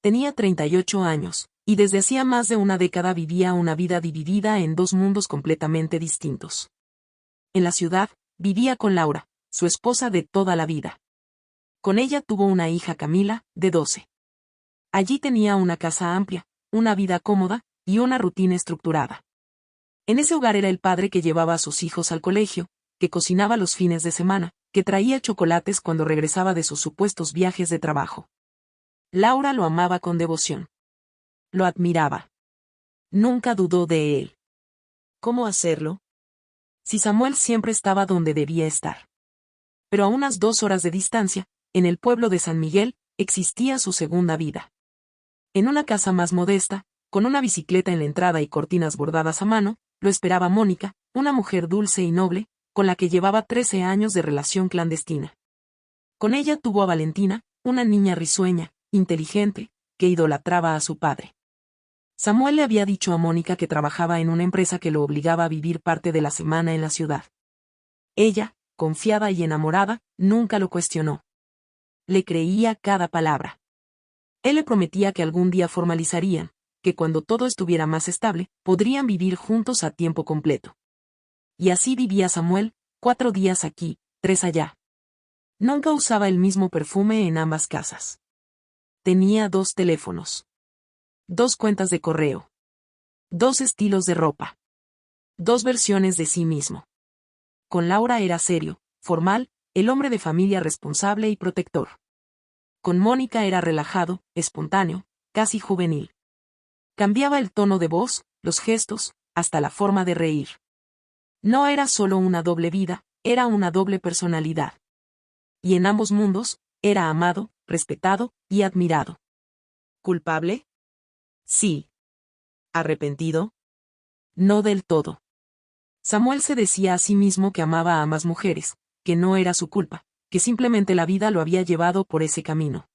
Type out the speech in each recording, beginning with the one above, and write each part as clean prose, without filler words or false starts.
Tenía 38 años, y desde hacía más de una década vivía una vida dividida en dos mundos completamente distintos. En la ciudad, vivía con Laura, su esposa de toda la vida. Con ella tuvo una hija Camila, de 12. Allí tenía una casa amplia, una vida cómoda, y una rutina estructurada. En ese hogar era el padre que llevaba a sus hijos al colegio, que cocinaba los fines de semana, que traía chocolates cuando regresaba de sus supuestos viajes de trabajo. Laura lo amaba con devoción. Lo admiraba. Nunca dudó de él. ¿Cómo hacerlo? Si Samuel siempre estaba donde debía estar. Pero a unas 2 horas de distancia, en el pueblo de San Miguel, existía su segunda vida. En una casa más modesta, con una bicicleta en la entrada y cortinas bordadas a mano, lo esperaba Mónica, una mujer dulce y noble, con la que llevaba 13 años de relación clandestina. Con ella tuvo a Valentina, una niña risueña, inteligente, que idolatraba a su padre. Samuel le había dicho a Mónica que trabajaba en una empresa que lo obligaba a vivir parte de la semana en la ciudad. Ella, confiada y enamorada, nunca lo cuestionó. Le creía cada palabra. Él le prometía que algún día formalizarían, que cuando todo estuviera más estable, podrían vivir juntos a tiempo completo. Y así vivía Samuel, 4 días aquí, 3 allá. Nunca usaba el mismo perfume en ambas casas. Tenía 2 teléfonos. 2 cuentas de correo. 2 estilos de ropa. 2 versiones de sí mismo. Con Laura era serio, formal, el hombre de familia responsable y protector. Con Mónica era relajado, espontáneo, casi juvenil. Cambiaba el tono de voz, los gestos, hasta la forma de reír. No era solo una doble vida, era una doble personalidad. Y en ambos mundos, era amado, respetado y admirado. ¿Culpable? Sí. ¿Arrepentido? No del todo. Samuel se decía a sí mismo que amaba a ambas mujeres, que no era su culpa, que simplemente la vida lo había llevado por ese camino.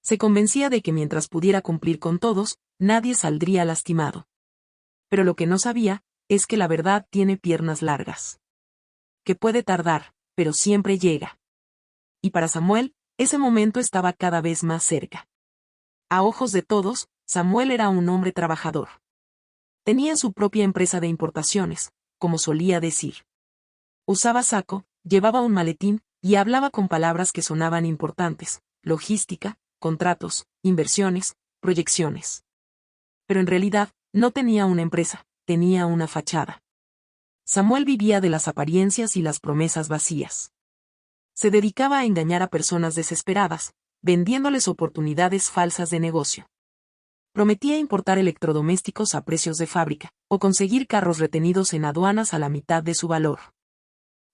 Se convencía de que mientras pudiera cumplir con todos, nadie saldría lastimado. Pero lo que no sabía, es que la verdad tiene piernas largas. Que puede tardar, pero siempre llega. Y para Samuel, ese momento estaba cada vez más cerca. A ojos de todos, Samuel era un hombre trabajador. Tenía su propia empresa de importaciones, como solía decir. Usaba saco, llevaba un maletín, y hablaba con palabras que sonaban importantes: logística, contratos, inversiones, proyecciones. Pero en realidad, no tenía una empresa, tenía una fachada. Samuel vivía de las apariencias y las promesas vacías. Se dedicaba a engañar a personas desesperadas, vendiéndoles oportunidades falsas de negocio. Prometía importar electrodomésticos a precios de fábrica, o conseguir carros retenidos en aduanas a la mitad de su valor.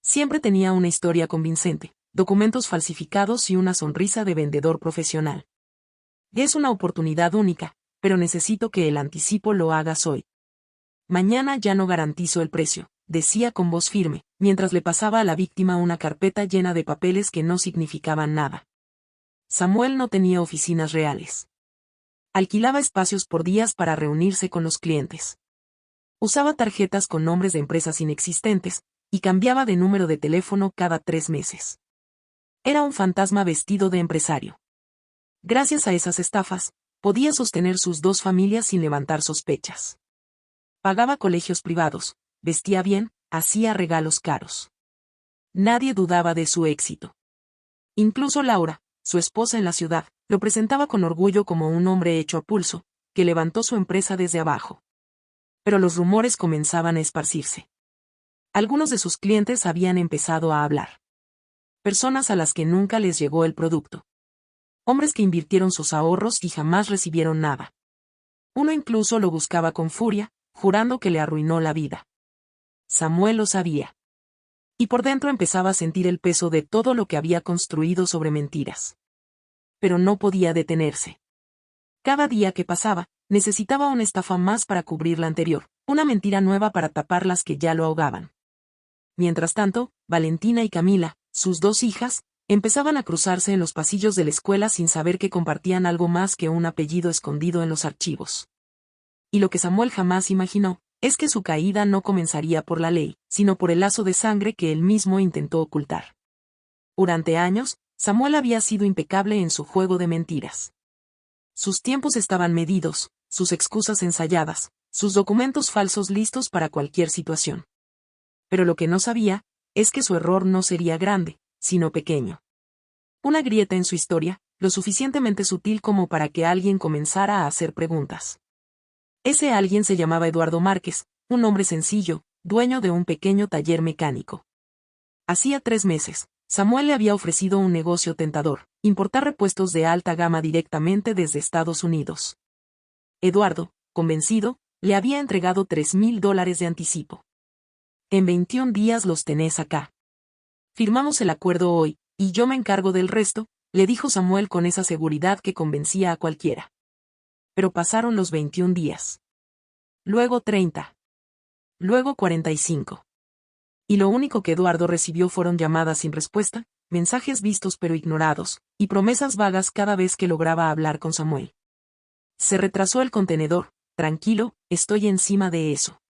Siempre tenía una historia convincente, documentos falsificados y una sonrisa de vendedor profesional. Es una oportunidad única, pero necesito que el anticipo lo hagas hoy. Mañana ya no garantizo el precio, decía con voz firme, mientras le pasaba a la víctima una carpeta llena de papeles que no significaban nada. Samuel no tenía oficinas reales. Alquilaba espacios por días para reunirse con los clientes. Usaba tarjetas con nombres de empresas inexistentes, y cambiaba de número de teléfono cada 3 meses. Era un fantasma vestido de empresario. Gracias a esas estafas, podía sostener sus 2 familias sin levantar sospechas. Pagaba colegios privados, vestía bien, hacía regalos caros. Nadie dudaba de su éxito. Incluso Laura, su esposa en la ciudad, lo presentaba con orgullo como un hombre hecho a pulso, que levantó su empresa desde abajo. Pero los rumores comenzaban a esparcirse. Algunos de sus clientes habían empezado a hablar. Personas a las que nunca les llegó el producto. Hombres que invirtieron sus ahorros y jamás recibieron nada. Uno incluso lo buscaba con furia, jurando que le arruinó la vida. Samuel lo sabía. Y por dentro empezaba a sentir el peso de todo lo que había construido sobre mentiras. Pero no podía detenerse. Cada día que pasaba, necesitaba una estafa más para cubrir la anterior, una mentira nueva para tapar las que ya lo ahogaban. Mientras tanto, Valentina y Camila, sus 2 hijas, empezaban a cruzarse en los pasillos de la escuela sin saber que compartían algo más que un apellido escondido en los archivos. Y lo que Samuel jamás imaginó, es que su caída no comenzaría por la ley, sino por el lazo de sangre que él mismo intentó ocultar. Durante años, Samuel había sido impecable en su juego de mentiras. Sus tiempos estaban medidos, sus excusas ensayadas, sus documentos falsos listos para cualquier situación. Pero lo que no sabía, es que su error no sería grande, sino pequeño. Una grieta en su historia, lo suficientemente sutil como para que alguien comenzara a hacer preguntas. Ese alguien se llamaba Eduardo Márquez, un hombre sencillo, dueño de un pequeño taller mecánico. Hacía 3 meses, Samuel le había ofrecido un negocio tentador, importar repuestos de alta gama directamente desde Estados Unidos. Eduardo, convencido, le había entregado $3,000 de anticipo. En 21 días los tenés acá. Firmamos el acuerdo hoy, y yo me encargo del resto, le dijo Samuel con esa seguridad que convencía a cualquiera. Pero pasaron los 21 días. Luego 30. Luego 45. Y lo único que Eduardo recibió fueron llamadas sin respuesta, mensajes vistos pero ignorados, y promesas vagas cada vez que lograba hablar con Samuel. Se retrasó el contenedor, tranquilo, estoy encima de eso.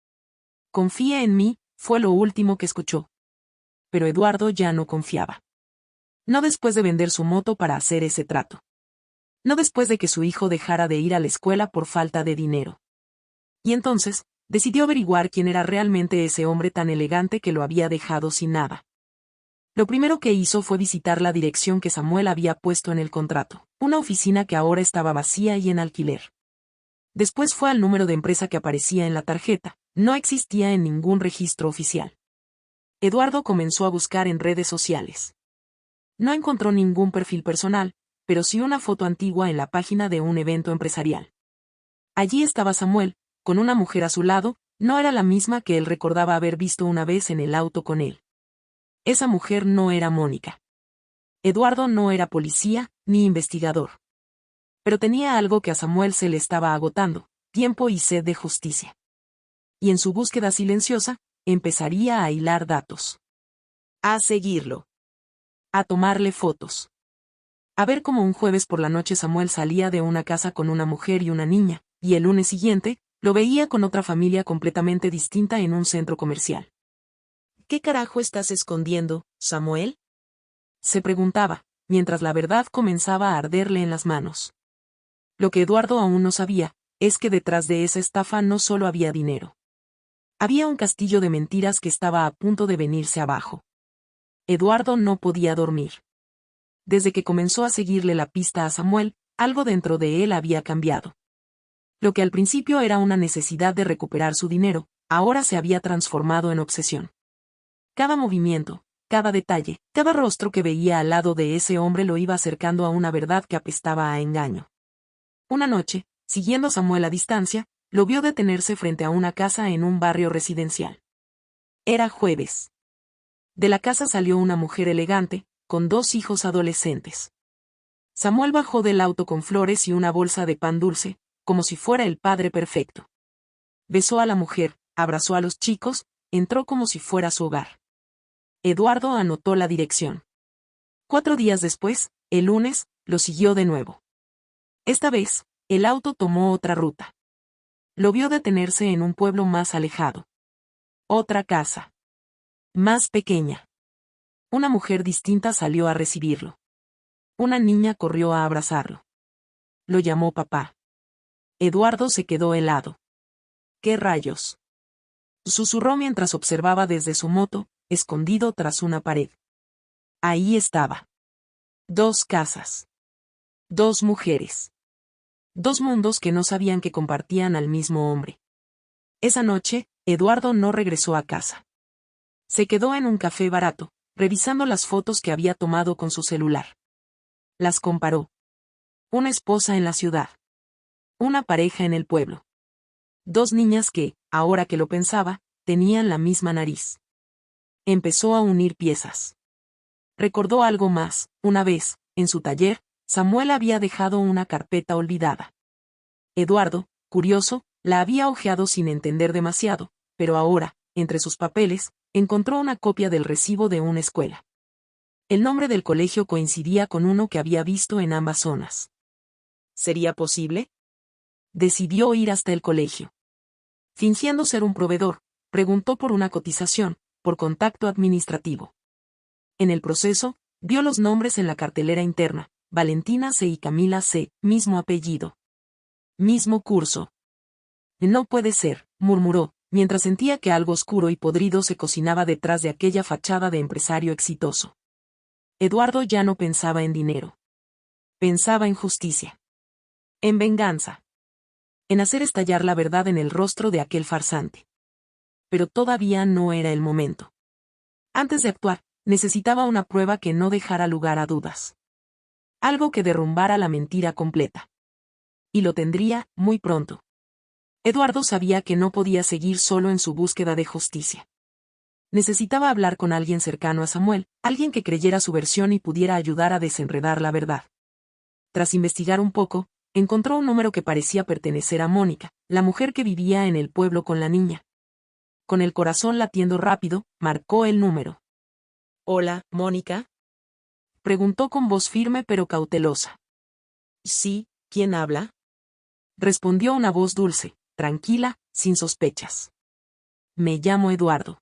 Confía en mí, fue lo último que escuchó. Pero Eduardo ya no confiaba. No después de vender su moto para hacer ese trato. No después de que su hijo dejara de ir a la escuela por falta de dinero. Y entonces, decidió averiguar quién era realmente ese hombre tan elegante que lo había dejado sin nada. Lo primero que hizo fue visitar la dirección que Samuel había puesto en el contrato, una oficina que ahora estaba vacía y en alquiler. Después fue al número de empresa que aparecía en la tarjeta, no existía en ningún registro oficial. Eduardo comenzó a buscar en redes sociales. No encontró ningún perfil personal, pero sí una foto antigua en la página de un evento empresarial. Allí estaba Samuel, con una mujer a su lado, no era la misma que él recordaba haber visto una vez en el auto con él. Esa mujer no era Mónica. Eduardo no era policía, ni investigador. Pero tenía algo que a Samuel se le estaba agotando, tiempo y sed de justicia. Y en su búsqueda silenciosa, empezaría a hilar datos. A seguirlo. A tomarle fotos. A ver cómo un jueves por la noche Samuel salía de una casa con una mujer y una niña, y el lunes siguiente, lo veía con otra familia completamente distinta en un centro comercial. ¿Qué carajo estás escondiendo, Samuel? Se preguntaba, mientras la verdad comenzaba a arderle en las manos. Lo que Eduardo aún no sabía, es que detrás de esa estafa no solo había dinero. Había un castillo de mentiras que estaba a punto de venirse abajo. Eduardo no podía dormir. Desde que comenzó a seguirle la pista a Samuel, algo dentro de él había cambiado. Lo que al principio era una necesidad de recuperar su dinero, ahora se había transformado en obsesión. Cada movimiento, cada detalle, cada rostro que veía al lado de ese hombre lo iba acercando a una verdad que apestaba a engaño. Una noche, siguiendo a Samuel a distancia, lo vio detenerse frente a una casa en un barrio residencial. Era jueves. De la casa salió una mujer elegante, con 2 hijos adolescentes. Samuel bajó del auto con flores y una bolsa de pan dulce, como si fuera el padre perfecto. Besó a la mujer, abrazó a los chicos, entró como si fuera su hogar. Eduardo anotó la dirección. 4 días después, el lunes, lo siguió de nuevo. Esta vez, el auto tomó otra ruta. Lo vio detenerse en un pueblo más alejado. Otra casa. Más pequeña. Una mujer distinta salió a recibirlo. Una niña corrió a abrazarlo. Lo llamó papá. Eduardo se quedó helado. ¿Qué rayos? Susurró mientras observaba desde su moto, escondido tras una pared. Ahí estaba. 2 casas. 2 mujeres. 2 mundos que no sabían que compartían al mismo hombre. Esa noche, Eduardo no regresó a casa. Se quedó en un café barato, revisando las fotos que había tomado con su celular. Las comparó. Una esposa en la ciudad. Una pareja en el pueblo. 2 niñas que, ahora que lo pensaba, tenían la misma nariz. Empezó a unir piezas. Recordó algo más, una vez, en su taller, Samuel había dejado una carpeta olvidada. Eduardo, curioso, la había hojeado sin entender demasiado, pero ahora, entre sus papeles, encontró una copia del recibo de una escuela. El nombre del colegio coincidía con uno que había visto en ambas zonas. ¿Sería posible? Decidió ir hasta el colegio. Fingiendo ser un proveedor, preguntó por una cotización, por contacto administrativo. En el proceso, vio los nombres en la cartelera interna, Valentina C. y Camila C., mismo apellido. Mismo curso. No puede ser, murmuró, mientras sentía que algo oscuro y podrido se cocinaba detrás de aquella fachada de empresario exitoso. Eduardo ya no pensaba en dinero. Pensaba en justicia. En venganza. En hacer estallar la verdad en el rostro de aquel farsante. Pero todavía no era el momento. Antes de actuar, necesitaba una prueba que no dejara lugar a dudas. Algo que derrumbara la mentira completa. Y lo tendría, muy pronto. Eduardo sabía que no podía seguir solo en su búsqueda de justicia. Necesitaba hablar con alguien cercano a Samuel, alguien que creyera su versión y pudiera ayudar a desenredar la verdad. Tras investigar un poco, encontró un número que parecía pertenecer a Mónica, la mujer que vivía en el pueblo con la niña. Con el corazón latiendo rápido, marcó el número. «Hola, Mónica», preguntó con voz firme pero cautelosa. «Sí, ¿quién habla?», respondió una voz dulce, tranquila, sin sospechas. «Me llamo Eduardo.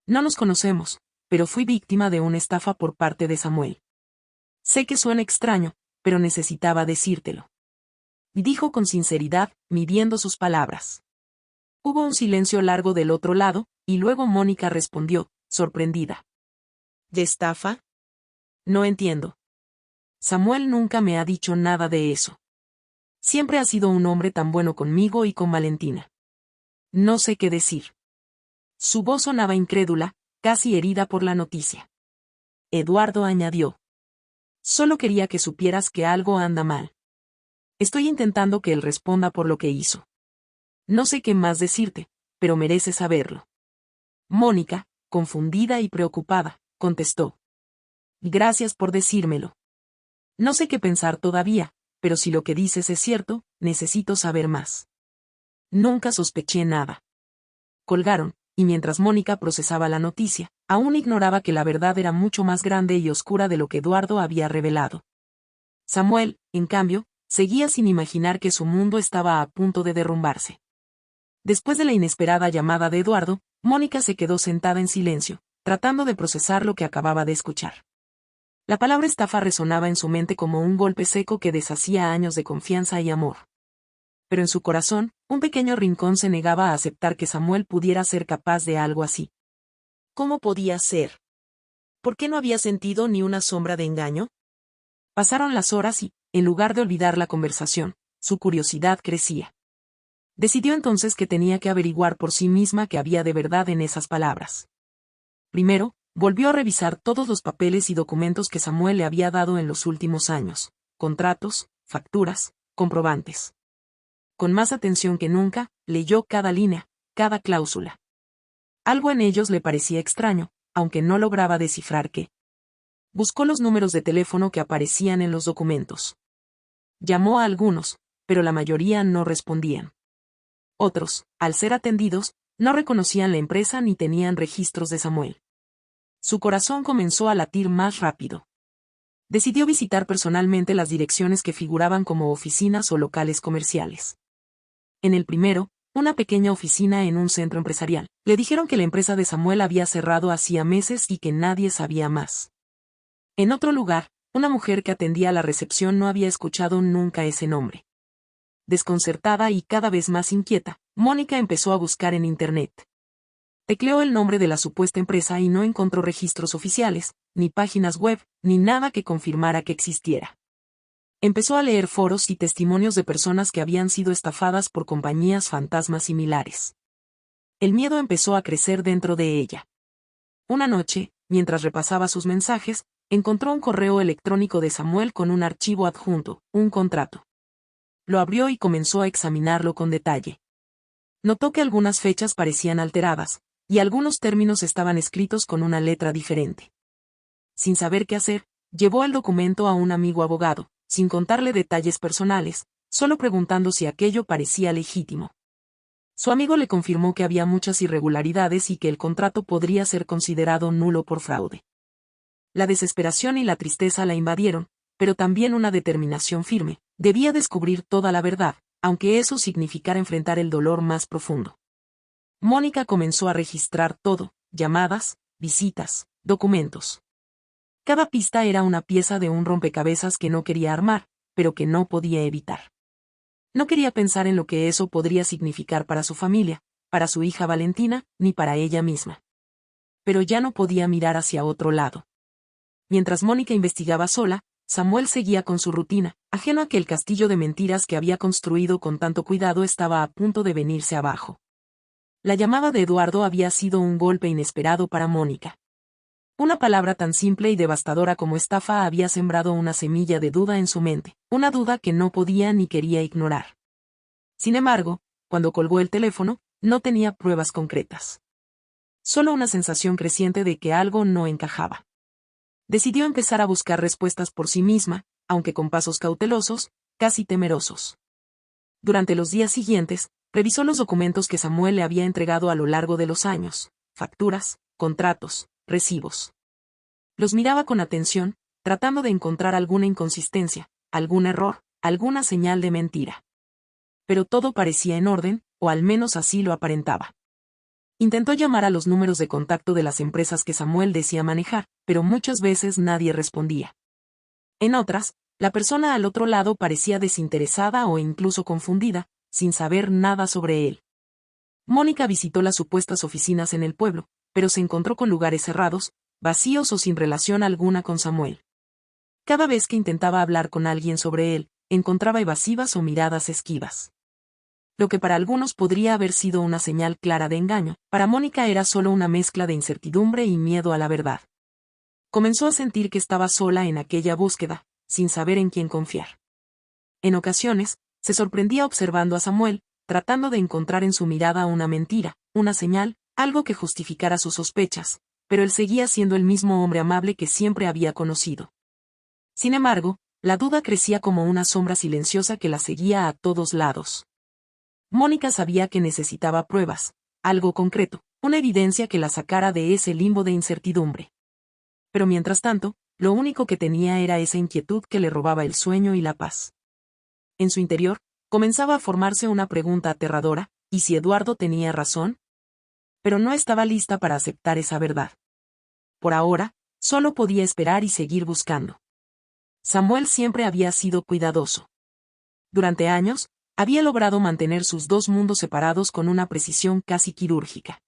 No nos conocemos, pero fui víctima de una estafa por parte de Samuel. Sé que suena extraño, pero necesitaba decírtelo», dijo con sinceridad, midiendo sus palabras. Hubo un silencio largo del otro lado, y luego Mónica respondió, sorprendida. «¿De estafa? No entiendo. Samuel nunca me ha dicho nada de eso. Siempre ha sido un hombre tan bueno conmigo y con Valentina. No sé qué decir». Su voz sonaba incrédula, casi herida por la noticia. Eduardo añadió. «Solo quería que supieras que algo anda mal. Estoy intentando que él responda por lo que hizo. No sé qué más decirte, pero mereces saberlo». Mónica, confundida y preocupada, contestó. «Gracias por decírmelo. No sé qué pensar todavía, pero si lo que dices es cierto, necesito saber más». Nunca sospeché nada. Colgaron, y mientras Mónica procesaba la noticia, aún ignoraba que la verdad era mucho más grande y oscura de lo que Eduardo había revelado. Samuel, en cambio, seguía sin imaginar que su mundo estaba a punto de derrumbarse. Después de la inesperada llamada de Eduardo, Mónica se quedó sentada en silencio, tratando de procesar lo que acababa de escuchar. La palabra estafa resonaba en su mente como un golpe seco que deshacía años de confianza y amor. Pero en su corazón, un pequeño rincón se negaba a aceptar que Samuel pudiera ser capaz de algo así. ¿Cómo podía ser? ¿Por qué no había sentido ni una sombra de engaño? Pasaron las horas y, en lugar de olvidar la conversación, su curiosidad crecía. Decidió entonces que tenía que averiguar por sí misma qué había de verdad en esas palabras. Primero, volvió a revisar todos los papeles y documentos que Samuel le había dado en los últimos años, contratos, facturas, comprobantes. Con más atención que nunca, leyó cada línea, cada cláusula. Algo en ellos le parecía extraño, aunque no lograba descifrar qué. Buscó los números de teléfono que aparecían en los documentos. Llamó a algunos, pero la mayoría no respondían. Otros, al ser atendidos, no reconocían la empresa ni tenían registros de Samuel. Su corazón comenzó a latir más rápido. Decidió visitar personalmente las direcciones que figuraban como oficinas o locales comerciales. En el primero, una pequeña oficina en un centro empresarial, le dijeron que la empresa de Samuel había cerrado hacía meses y que nadie sabía más. En otro lugar, una mujer que atendía a la recepción no había escuchado nunca ese nombre. Desconcertada y cada vez más inquieta, Mónica empezó a buscar en Internet. Tecleó el nombre de la supuesta empresa y no encontró registros oficiales, ni páginas web, ni nada que confirmara que existiera. Empezó a leer foros y testimonios de personas que habían sido estafadas por compañías fantasmas similares. El miedo empezó a crecer dentro de ella. Una noche, mientras repasaba sus mensajes, encontró un correo electrónico de Samuel con un archivo adjunto, un contrato. Lo abrió y comenzó a examinarlo con detalle. Notó que algunas fechas parecían alteradas, y algunos términos estaban escritos con una letra diferente. Sin saber qué hacer, llevó el documento a un amigo abogado, sin contarle detalles personales, solo preguntando si aquello parecía legítimo. Su amigo le confirmó que había muchas irregularidades y que el contrato podría ser considerado nulo por fraude. La desesperación y la tristeza la invadieron, pero también una determinación firme. Debía descubrir toda la verdad, aunque eso significara enfrentar el dolor más profundo. Mónica comenzó a registrar todo, llamadas, visitas, documentos. Cada pista era una pieza de un rompecabezas que no quería armar, pero que no podía evitar. No quería pensar en lo que eso podría significar para su familia, para su hija Valentina, ni para ella misma. Pero ya no podía mirar hacia otro lado. Mientras Mónica investigaba sola, Samuel seguía con su rutina, ajeno a que el castillo de mentiras que había construido con tanto cuidado estaba a punto de venirse abajo. La llamada de Eduardo había sido un golpe inesperado para Mónica. Una palabra tan simple y devastadora como estafa había sembrado una semilla de duda en su mente, una duda que no podía ni quería ignorar. Sin embargo, cuando colgó el teléfono, no tenía pruebas concretas. Solo una sensación creciente de que algo no encajaba. Decidió empezar a buscar respuestas por sí misma, aunque con pasos cautelosos, casi temerosos. Durante los días siguientes, revisó los documentos que Samuel le había entregado a lo largo de los años, facturas, contratos, recibos. Los miraba con atención, tratando de encontrar alguna inconsistencia, algún error, alguna señal de mentira. Pero todo parecía en orden, o al menos así lo aparentaba. Intentó llamar a los números de contacto de las empresas que Samuel decía manejar, pero muchas veces nadie respondía. En otras, la persona al otro lado parecía desinteresada o incluso confundida, sin saber nada sobre él. Mónica visitó las supuestas oficinas en el pueblo, pero se encontró con lugares cerrados, vacíos o sin relación alguna con Samuel. Cada vez que intentaba hablar con alguien sobre él, encontraba evasivas o miradas esquivas. Lo que para algunos podría haber sido una señal clara de engaño, para Mónica era solo una mezcla de incertidumbre y miedo a la verdad. Comenzó a sentir que estaba sola en aquella búsqueda, sin saber en quién confiar. En ocasiones, se sorprendía observando a Samuel, tratando de encontrar en su mirada una mentira, una señal, algo que justificara sus sospechas, pero él seguía siendo el mismo hombre amable que siempre había conocido. Sin embargo, la duda crecía como una sombra silenciosa que la seguía a todos lados. Mónica sabía que necesitaba pruebas, algo concreto, una evidencia que la sacara de ese limbo de incertidumbre. Pero mientras tanto, lo único que tenía era esa inquietud que le robaba el sueño y la paz. En su interior, comenzaba a formarse una pregunta aterradora, ¿y si Eduardo tenía razón? Pero no estaba lista para aceptar esa verdad. Por ahora, solo podía esperar y seguir buscando. Samuel siempre había sido cuidadoso. Durante años, había logrado mantener sus dos mundos separados con una precisión casi quirúrgica.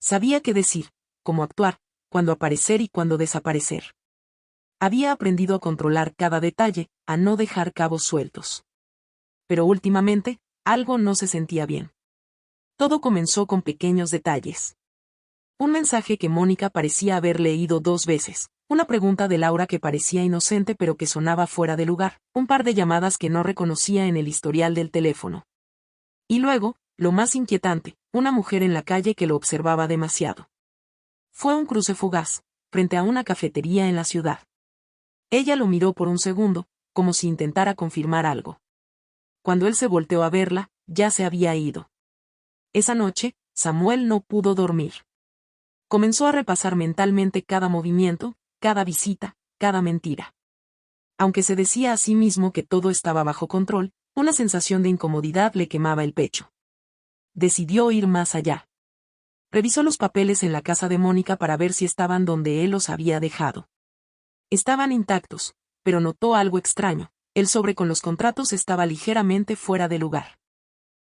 Sabía qué decir, cómo actuar, cuándo aparecer y cuándo desaparecer. Había aprendido a controlar cada detalle, a no dejar cabos sueltos. Pero últimamente, algo no se sentía bien. Todo comenzó con pequeños detalles. Un mensaje que Mónica parecía haber leído 2 veces, una pregunta de Laura que parecía inocente pero que sonaba fuera de lugar, un par de llamadas que no reconocía en el historial del teléfono. Y luego, lo más inquietante, una mujer en la calle que lo observaba demasiado. Fue un cruce fugaz, frente a una cafetería en la ciudad. Ella lo miró por un segundo, como si intentara confirmar algo. Cuando él se volteó a verla, ya se había ido. Esa noche, Samuel no pudo dormir. Comenzó a repasar mentalmente cada movimiento, cada visita, cada mentira. Aunque se decía a sí mismo que todo estaba bajo control, una sensación de incomodidad le quemaba el pecho. Decidió ir más allá. Revisó los papeles en la casa de Mónica para ver si estaban donde él los había dejado. Estaban intactos, pero notó algo extraño, el sobre con los contratos estaba ligeramente fuera de lugar.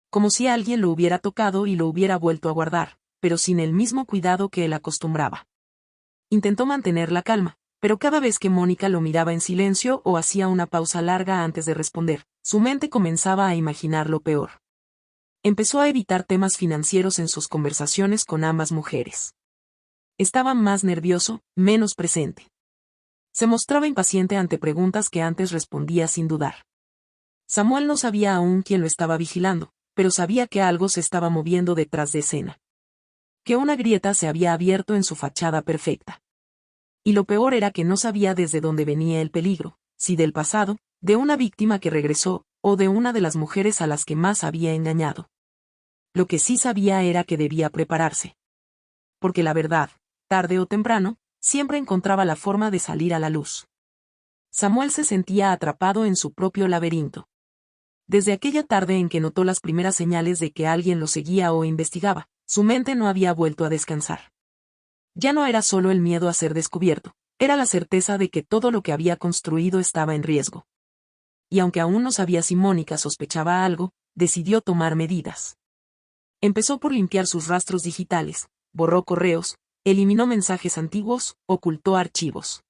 Como si alguien lo hubiera tocado y lo hubiera vuelto a guardar, pero sin el mismo cuidado que él acostumbraba. Intentó mantener la calma, pero cada vez que Mónica lo miraba en silencio o hacía una pausa larga antes de responder, su mente comenzaba a imaginar lo peor. Empezó a evitar temas financieros en sus conversaciones con ambas mujeres. Estaba más nervioso, menos presente. Se mostraba impaciente ante preguntas que antes respondía sin dudar. Samuel no sabía aún quién lo estaba vigilando, pero sabía que algo se estaba moviendo detrás de escena. Que una grieta se había abierto en su fachada perfecta. Y lo peor era que no sabía desde dónde venía el peligro, si del pasado, de una víctima que regresó, o de una de las mujeres a las que más había engañado. Lo que sí sabía era que debía prepararse. Porque la verdad, tarde o temprano, siempre encontraba la forma de salir a la luz. Samuel se sentía atrapado en su propio laberinto. Desde aquella tarde en que notó las primeras señales de que alguien lo seguía o investigaba, su mente no había vuelto a descansar. Ya no era solo el miedo a ser descubierto, Era la certeza de que todo lo que había construido estaba en riesgo. Y aunque aún no sabía si Mónica sospechaba algo, decidió tomar medidas. Empezó por limpiar sus rastros digitales, borró correos, eliminó mensajes antiguos, ocultó archivos.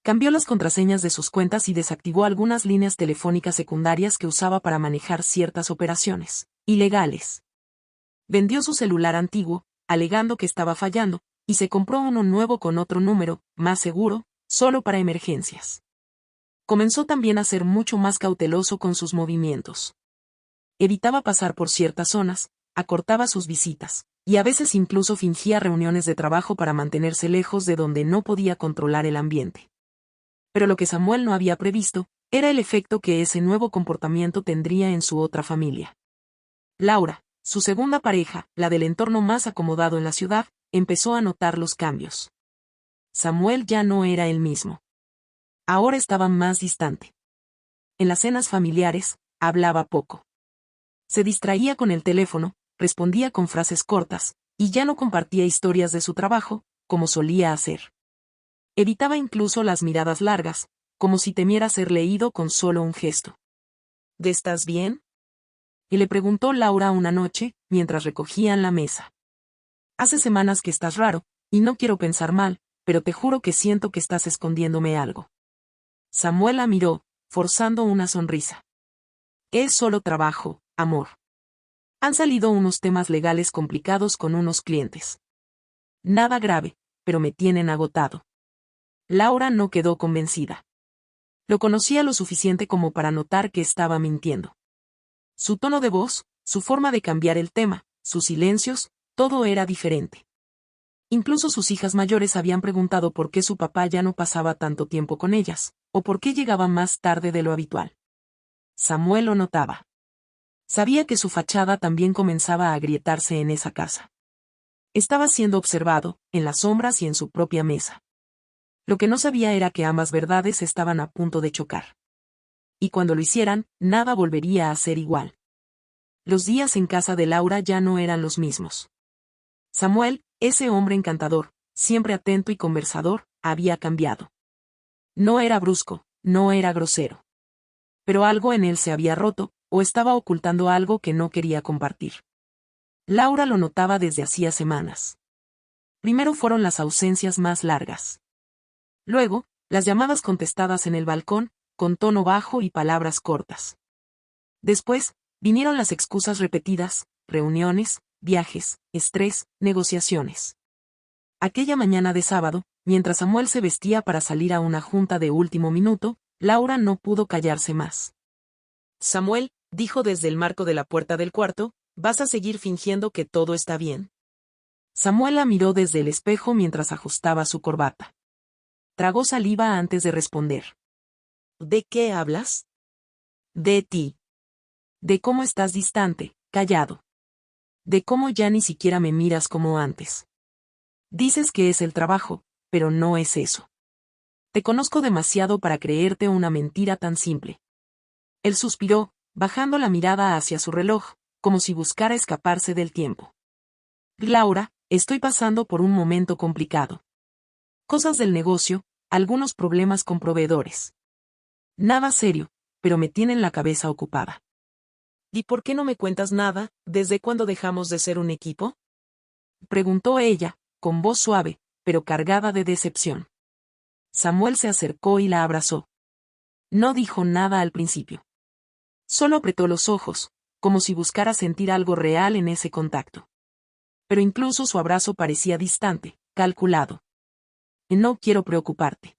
Cambió las contraseñas de sus cuentas y desactivó algunas líneas telefónicas secundarias que usaba para manejar ciertas operaciones ilegales. Vendió su celular antiguo, alegando que estaba fallando, y se compró uno nuevo con otro número, más seguro, solo para emergencias. Comenzó también a ser mucho más cauteloso con sus movimientos. Evitaba pasar por ciertas zonas, acortaba sus visitas, y a veces incluso fingía reuniones de trabajo para mantenerse lejos de donde no podía controlar el ambiente. Pero lo que Samuel no había previsto, era el efecto que ese nuevo comportamiento tendría en su otra familia. Laura, su segunda pareja, la del entorno más acomodado en la ciudad, empezó a notar los cambios. Samuel ya no era el mismo. Ahora estaba más distante. En las cenas familiares, hablaba poco. Se distraía con el teléfono, respondía con frases cortas, y ya no compartía historias de su trabajo, como solía hacer. Evitaba incluso las miradas largas, como si temiera ser leído con solo un gesto. ¿Estás bien?, y le preguntó Laura una noche, mientras recogían la mesa. Hace semanas que estás raro, y no quiero pensar mal, pero te juro que siento que estás escondiéndome algo. Samuel la miró, forzando una sonrisa. Es solo trabajo, amor. Han salido unos temas legales complicados con unos clientes. Nada grave, pero me tienen agotado. Laura no quedó convencida. Lo conocía lo suficiente como para notar que estaba mintiendo. Su tono de voz, su forma de cambiar el tema, sus silencios, todo era diferente. Incluso sus hijas mayores habían preguntado por qué su papá ya no pasaba tanto tiempo con ellas, o por qué llegaba más tarde de lo habitual. Samuel lo notaba. Sabía que su fachada también comenzaba a agrietarse en esa casa. Estaba siendo observado, en las sombras y en su propia mesa. Lo que no sabía era que ambas verdades estaban a punto de chocar. Y cuando lo hicieran, nada volvería a ser igual. Los días en casa de Laura ya no eran los mismos. Samuel, ese hombre encantador, siempre atento y conversador, había cambiado. No era brusco, no era grosero. Pero algo en él se había roto, o estaba ocultando algo que no quería compartir. Laura lo notaba desde hacía semanas. Primero fueron las ausencias más largas. Luego, las llamadas contestadas en el balcón, con tono bajo y palabras cortas. Después, vinieron las excusas repetidas, reuniones, viajes, estrés, negociaciones. Aquella mañana de sábado, mientras Samuel se vestía para salir a una junta de último minuto, Laura no pudo callarse más. Samuel, dijo desde el marco de la puerta del cuarto, ¿vas a seguir fingiendo que todo está bien? Samuel la miró desde el espejo mientras ajustaba su corbata. Tragó saliva antes de responder. ¿De qué hablas? De ti. De cómo estás distante, callado. De cómo ya ni siquiera me miras como antes. Dices que es el trabajo, pero no es eso. Te conozco demasiado para creerte una mentira tan simple. Él suspiró, bajando la mirada hacia su reloj, como si buscara escaparse del tiempo. Laura, estoy pasando por un momento complicado. Cosas del negocio, algunos problemas con proveedores. Nada serio, pero me tienen la cabeza ocupada. ¿Y por qué no me cuentas nada, desde cuándo dejamos de ser un equipo?, preguntó ella, con voz suave, pero cargada de decepción. Samuel se acercó y la abrazó. No dijo nada al principio. Solo apretó los ojos, como si buscara sentir algo real en ese contacto. Pero incluso su abrazo parecía distante, calculado. No quiero preocuparte.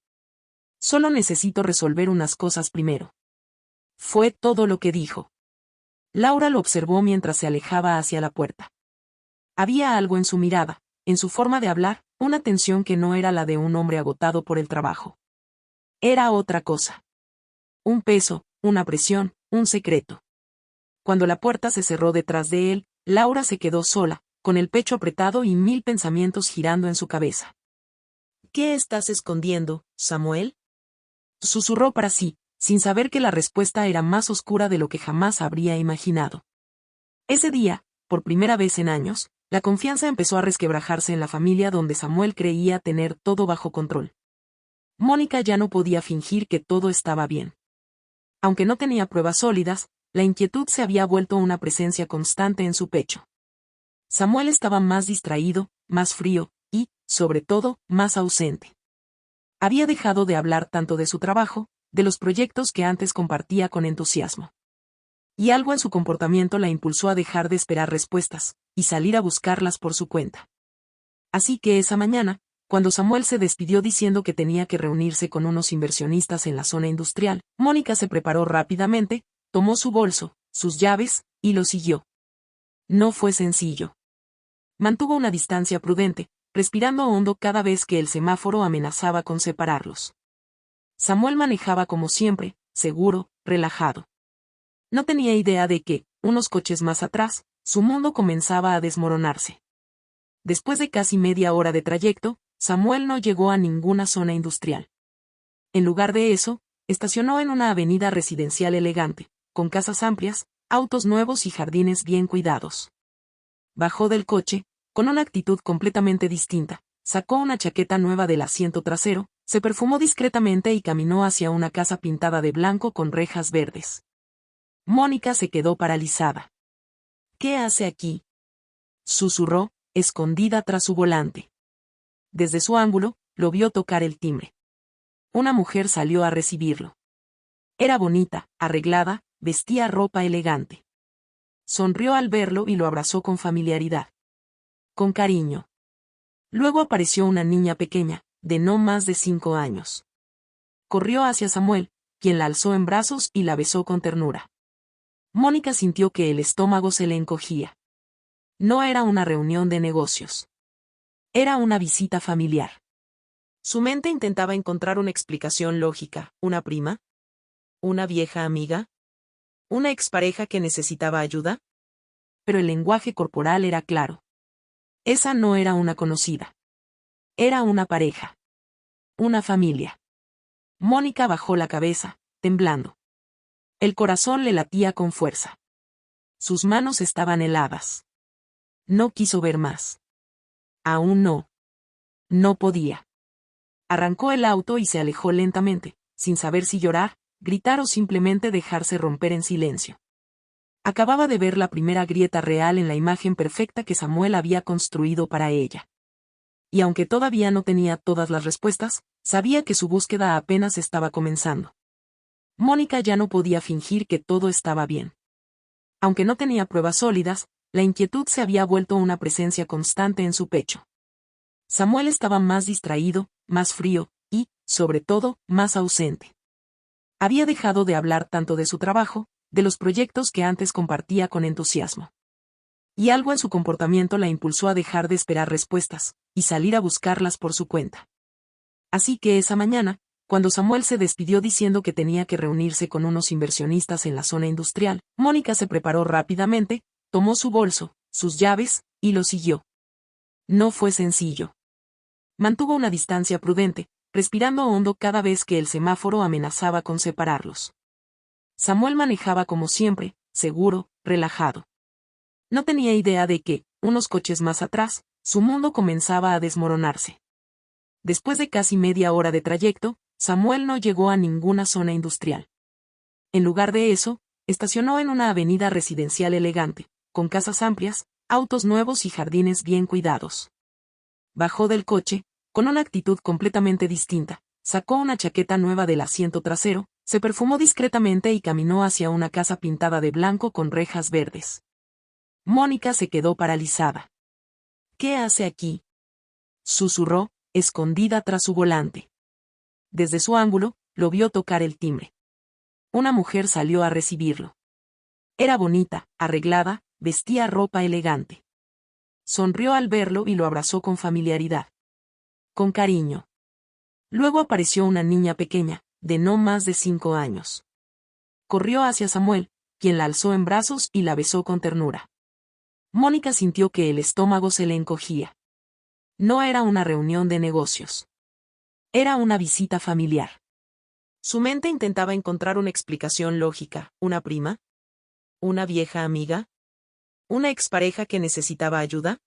Solo necesito resolver unas cosas primero. Fue todo lo que dijo. Laura lo observó mientras se alejaba hacia la puerta. Había algo en su mirada, en su forma de hablar, una tensión que no era la de un hombre agotado por el trabajo. Era otra cosa. Un peso, una presión, un secreto. Cuando la puerta se cerró detrás de él, Laura se quedó sola, con el pecho apretado y mil pensamientos girando en su cabeza. ¿Qué estás escondiendo, Samuel?, susurró para sí, sin saber que la respuesta era más oscura de lo que jamás habría imaginado. Ese día, por primera vez en años, la confianza empezó a resquebrajarse en la familia donde Samuel creía tener todo bajo control. Mónica ya no podía fingir que todo estaba bien. Aunque no tenía pruebas sólidas, la inquietud se había vuelto una presencia constante en su pecho. Samuel estaba más distraído, más frío, y, sobre todo, más ausente. Había dejado de hablar tanto de su trabajo, de los proyectos que antes compartía con entusiasmo. Y algo en su comportamiento la impulsó a dejar de esperar respuestas, y salir a buscarlas por su cuenta. Así que esa mañana, cuando Samuel se despidió diciendo que tenía que reunirse con unos inversionistas en la zona industrial, Mónica se preparó rápidamente, tomó su bolso, sus llaves, y lo siguió. No fue sencillo. Mantuvo una distancia prudente, respirando hondo cada vez que el semáforo amenazaba con separarlos. Samuel manejaba como siempre, seguro, relajado. No tenía idea de que, unos coches más atrás, su mundo comenzaba a desmoronarse. Después de casi media hora de trayecto, Samuel no llegó a ninguna zona industrial. En lugar de eso, estacionó en una avenida residencial elegante, con casas amplias, autos nuevos y jardines bien cuidados. Bajó del coche, con una actitud completamente distinta, sacó una chaqueta nueva del asiento trasero, se perfumó discretamente y caminó hacia una casa pintada de blanco con rejas verdes. Mónica se quedó paralizada. ¿Qué hace aquí?, susurró, escondida tras su volante. Desde su ángulo, lo vio tocar el timbre. Una mujer salió a recibirlo. Era bonita, arreglada, vestía ropa elegante. Sonrió al verlo y lo abrazó con familiaridad. Con cariño. Luego apareció una niña pequeña, de no más de 5 años. Corrió hacia Samuel, quien la alzó en brazos y la besó con ternura. Mónica sintió que el estómago se le encogía. No era una reunión de negocios. Era una visita familiar. Su mente intentaba encontrar una explicación lógica, una prima, una vieja amiga, una expareja que necesitaba ayuda. Pero el lenguaje corporal era claro. Esa no era una conocida. Era una pareja. Una familia. Mónica bajó la cabeza, temblando. El corazón le latía con fuerza. Sus manos estaban heladas. No quiso ver más. Aún no. No podía. Arrancó el auto y se alejó lentamente, sin saber si llorar, gritar o simplemente dejarse romper en silencio. Acababa de ver la primera grieta real en la imagen perfecta que Samuel había construido para ella. Y aunque todavía no tenía todas las respuestas, sabía que su búsqueda apenas estaba comenzando. Mónica ya no podía fingir que todo estaba bien. Aunque no tenía pruebas sólidas, la inquietud se había vuelto una presencia constante en su pecho. Samuel estaba más distraído, más frío, y, sobre todo, más ausente. Había dejado de hablar tanto de su trabajo, de los proyectos que antes compartía con entusiasmo. Y algo en su comportamiento la impulsó a dejar de esperar respuestas, y salir a buscarlas por su cuenta. Así que esa mañana, cuando Samuel se despidió diciendo que tenía que reunirse con unos inversionistas en la zona industrial, Mónica se preparó rápidamente, tomó su bolso, sus llaves, y lo siguió. No fue sencillo. Mantuvo una distancia prudente, respirando hondo cada vez que el semáforo amenazaba con separarlos. Samuel manejaba como siempre, seguro, relajado. No tenía idea de que, unos coches más atrás, su mundo comenzaba a desmoronarse. Después de casi media hora de trayecto, Samuel no llegó a ninguna zona industrial. En lugar de eso, estacionó en una avenida residencial elegante, con casas amplias, autos nuevos y jardines bien cuidados. Bajó del coche, con una actitud completamente distinta, sacó una chaqueta nueva del asiento trasero, se perfumó discretamente y caminó hacia una casa pintada de blanco con rejas verdes. Mónica se quedó paralizada. ¿Qué hace aquí?, susurró, escondida tras su volante. Desde su ángulo, lo vio tocar el timbre. Una mujer salió a recibirlo. Era bonita, arreglada, vestía ropa elegante. Sonrió al verlo y lo abrazó con familiaridad. Con cariño. Luego apareció una niña pequeña, de no más de 5 años. Corrió hacia Samuel, quien la alzó en brazos y la besó con ternura. Mónica sintió que el estómago se le encogía. No era una reunión de negocios. Era una visita familiar. Su mente intentaba encontrar una explicación lógica, una prima, una vieja amiga, una expareja que necesitaba ayuda.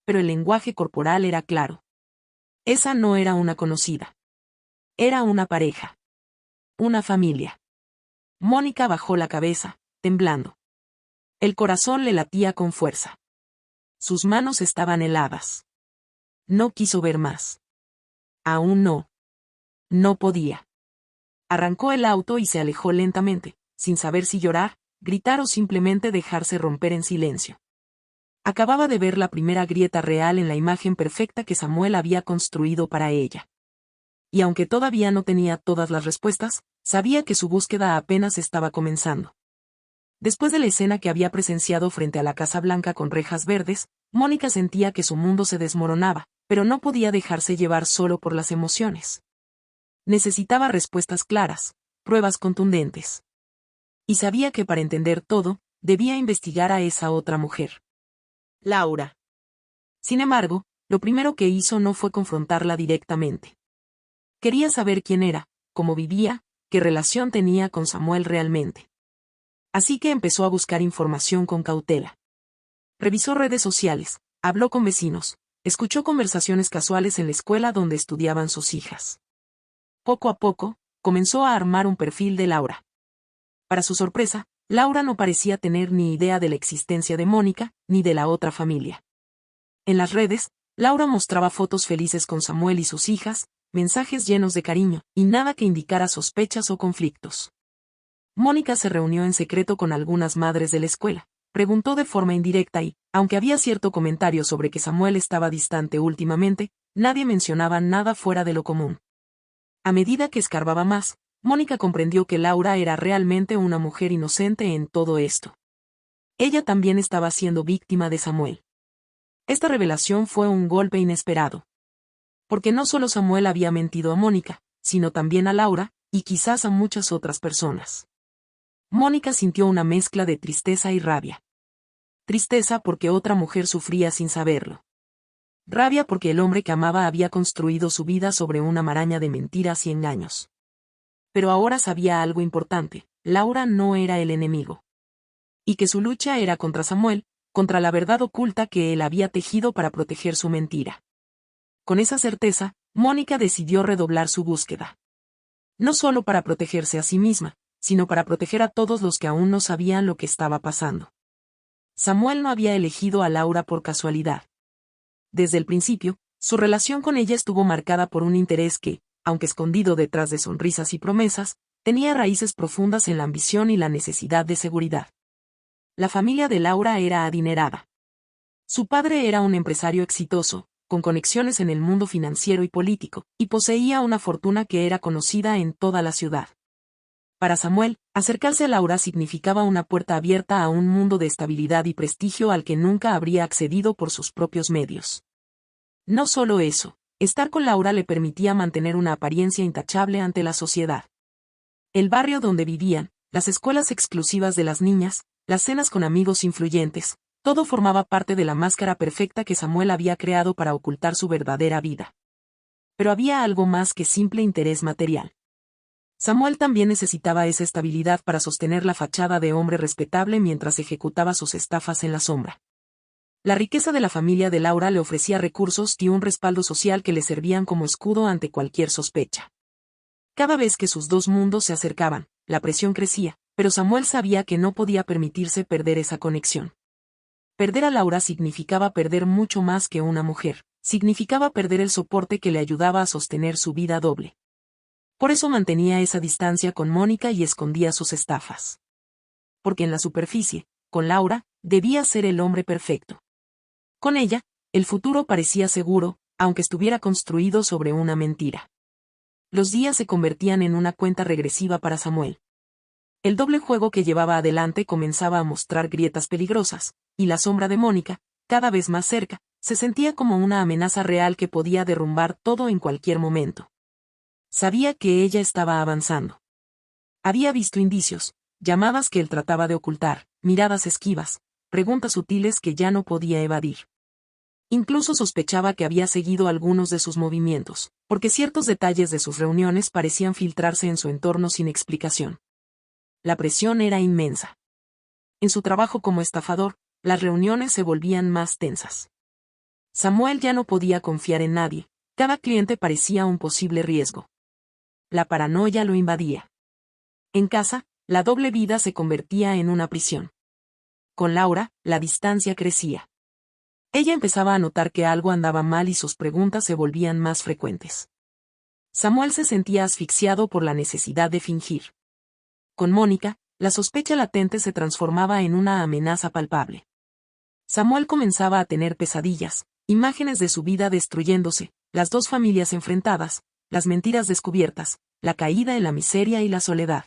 Pero el lenguaje corporal era claro. Esa no era una conocida. Era una pareja. Una familia. Mónica bajó la cabeza, temblando. El corazón le latía con fuerza. Sus manos estaban heladas. No quiso ver más. Aún no. No podía. Arrancó el auto y se alejó lentamente, sin saber si llorar, gritar o simplemente dejarse romper en silencio. Acababa de ver la primera grieta real en la imagen perfecta que Samuel había construido para ella. Y aunque todavía no tenía todas las respuestas, sabía que su búsqueda apenas estaba comenzando. Después de la escena que había presenciado frente a la Casa Blanca con rejas verdes, Mónica sentía que su mundo se desmoronaba, pero no podía dejarse llevar solo por las emociones. Necesitaba respuestas claras, pruebas contundentes. Y sabía que para entender todo, debía investigar a esa otra mujer. Laura. Sin embargo, lo primero que hizo no fue confrontarla directamente. Quería saber quién era, cómo vivía, qué relación tenía con Samuel realmente. Así que empezó a buscar información con cautela. Revisó redes sociales, habló con vecinos, escuchó conversaciones casuales en la escuela donde estudiaban sus hijas. Poco a poco, comenzó a armar un perfil de Laura. Para su sorpresa, Laura no parecía tener ni idea de la existencia de Mónica, ni de la otra familia. En las redes, Laura mostraba fotos felices con Samuel y sus hijas, mensajes llenos de cariño, y nada que indicara sospechas o conflictos. Mónica se reunió en secreto con algunas madres de la escuela, preguntó de forma indirecta y, aunque había cierto comentario sobre que Samuel estaba distante últimamente, nadie mencionaba nada fuera de lo común. A medida que escarbaba más, Mónica comprendió que Laura era realmente una mujer inocente en todo esto. Ella también estaba siendo víctima de Samuel. Esta revelación fue un golpe inesperado. Porque no solo Samuel había mentido a Mónica, sino también a Laura, y quizás a muchas otras personas. Mónica sintió una mezcla de tristeza y rabia. Tristeza porque otra mujer sufría sin saberlo. Rabia porque el hombre que amaba había construido su vida sobre una maraña de mentiras y engaños. Pero ahora sabía algo importante: Laura no era el enemigo. Y que su lucha era contra Samuel, contra la verdad oculta que él había tejido para proteger su mentira. Con esa certeza, Mónica decidió redoblar su búsqueda. No solo para protegerse a sí misma, sino para proteger a todos los que aún no sabían lo que estaba pasando. Samuel no había elegido a Laura por casualidad. Desde el principio, su relación con ella estuvo marcada por un interés que, aunque escondido detrás de sonrisas y promesas, tenía raíces profundas en la ambición y la necesidad de seguridad. La familia de Laura era adinerada. Su padre era un empresario exitoso, con conexiones en el mundo financiero y político, y poseía una fortuna que era conocida en toda la ciudad. Para Samuel, acercarse a Laura significaba una puerta abierta a un mundo de estabilidad y prestigio al que nunca habría accedido por sus propios medios. No solo eso, estar con Laura le permitía mantener una apariencia intachable ante la sociedad. El barrio donde vivían, las escuelas exclusivas de las niñas, las cenas con amigos influyentes, todo formaba parte de la máscara perfecta que Samuel había creado para ocultar su verdadera vida. Pero había algo más que simple interés material. Samuel también necesitaba esa estabilidad para sostener la fachada de hombre respetable mientras ejecutaba sus estafas en la sombra. La riqueza de la familia de Laura le ofrecía recursos y un respaldo social que le servían como escudo ante cualquier sospecha. Cada vez que sus dos mundos se acercaban, la presión crecía, pero Samuel sabía que no podía permitirse perder esa conexión. Perder a Laura significaba perder mucho más que una mujer, significaba perder el soporte que le ayudaba a sostener su vida doble. Por eso mantenía esa distancia con Mónica y escondía sus estafas. Porque en la superficie, con Laura, debía ser el hombre perfecto. Con ella, el futuro parecía seguro, aunque estuviera construido sobre una mentira. Los días se convertían en una cuenta regresiva para Samuel. El doble juego que llevaba adelante comenzaba a mostrar grietas peligrosas, y la sombra de Mónica, cada vez más cerca, se sentía como una amenaza real que podía derrumbar todo en cualquier momento. Sabía que ella estaba avanzando. Había visto indicios, llamadas que él trataba de ocultar, miradas esquivas, preguntas sutiles que ya no podía evadir. Incluso sospechaba que había seguido algunos de sus movimientos, porque ciertos detalles de sus reuniones parecían filtrarse en su entorno sin explicación. La presión era inmensa. En su trabajo como estafador, las reuniones se volvían más tensas. Samuel ya no podía confiar en nadie, cada cliente parecía un posible riesgo. la paranoia lo invadía. En casa, la doble vida se convertía en una prisión. Con Laura, la distancia crecía. Ella empezaba a notar que algo andaba mal y sus preguntas se volvían más frecuentes. Samuel se sentía asfixiado por la necesidad de fingir. Con Mónica, la sospecha latente se transformaba en una amenaza palpable. Samuel comenzaba a tener pesadillas, imágenes de su vida destruyéndose, las dos familias enfrentadas, las mentiras descubiertas, la caída en la miseria y la soledad.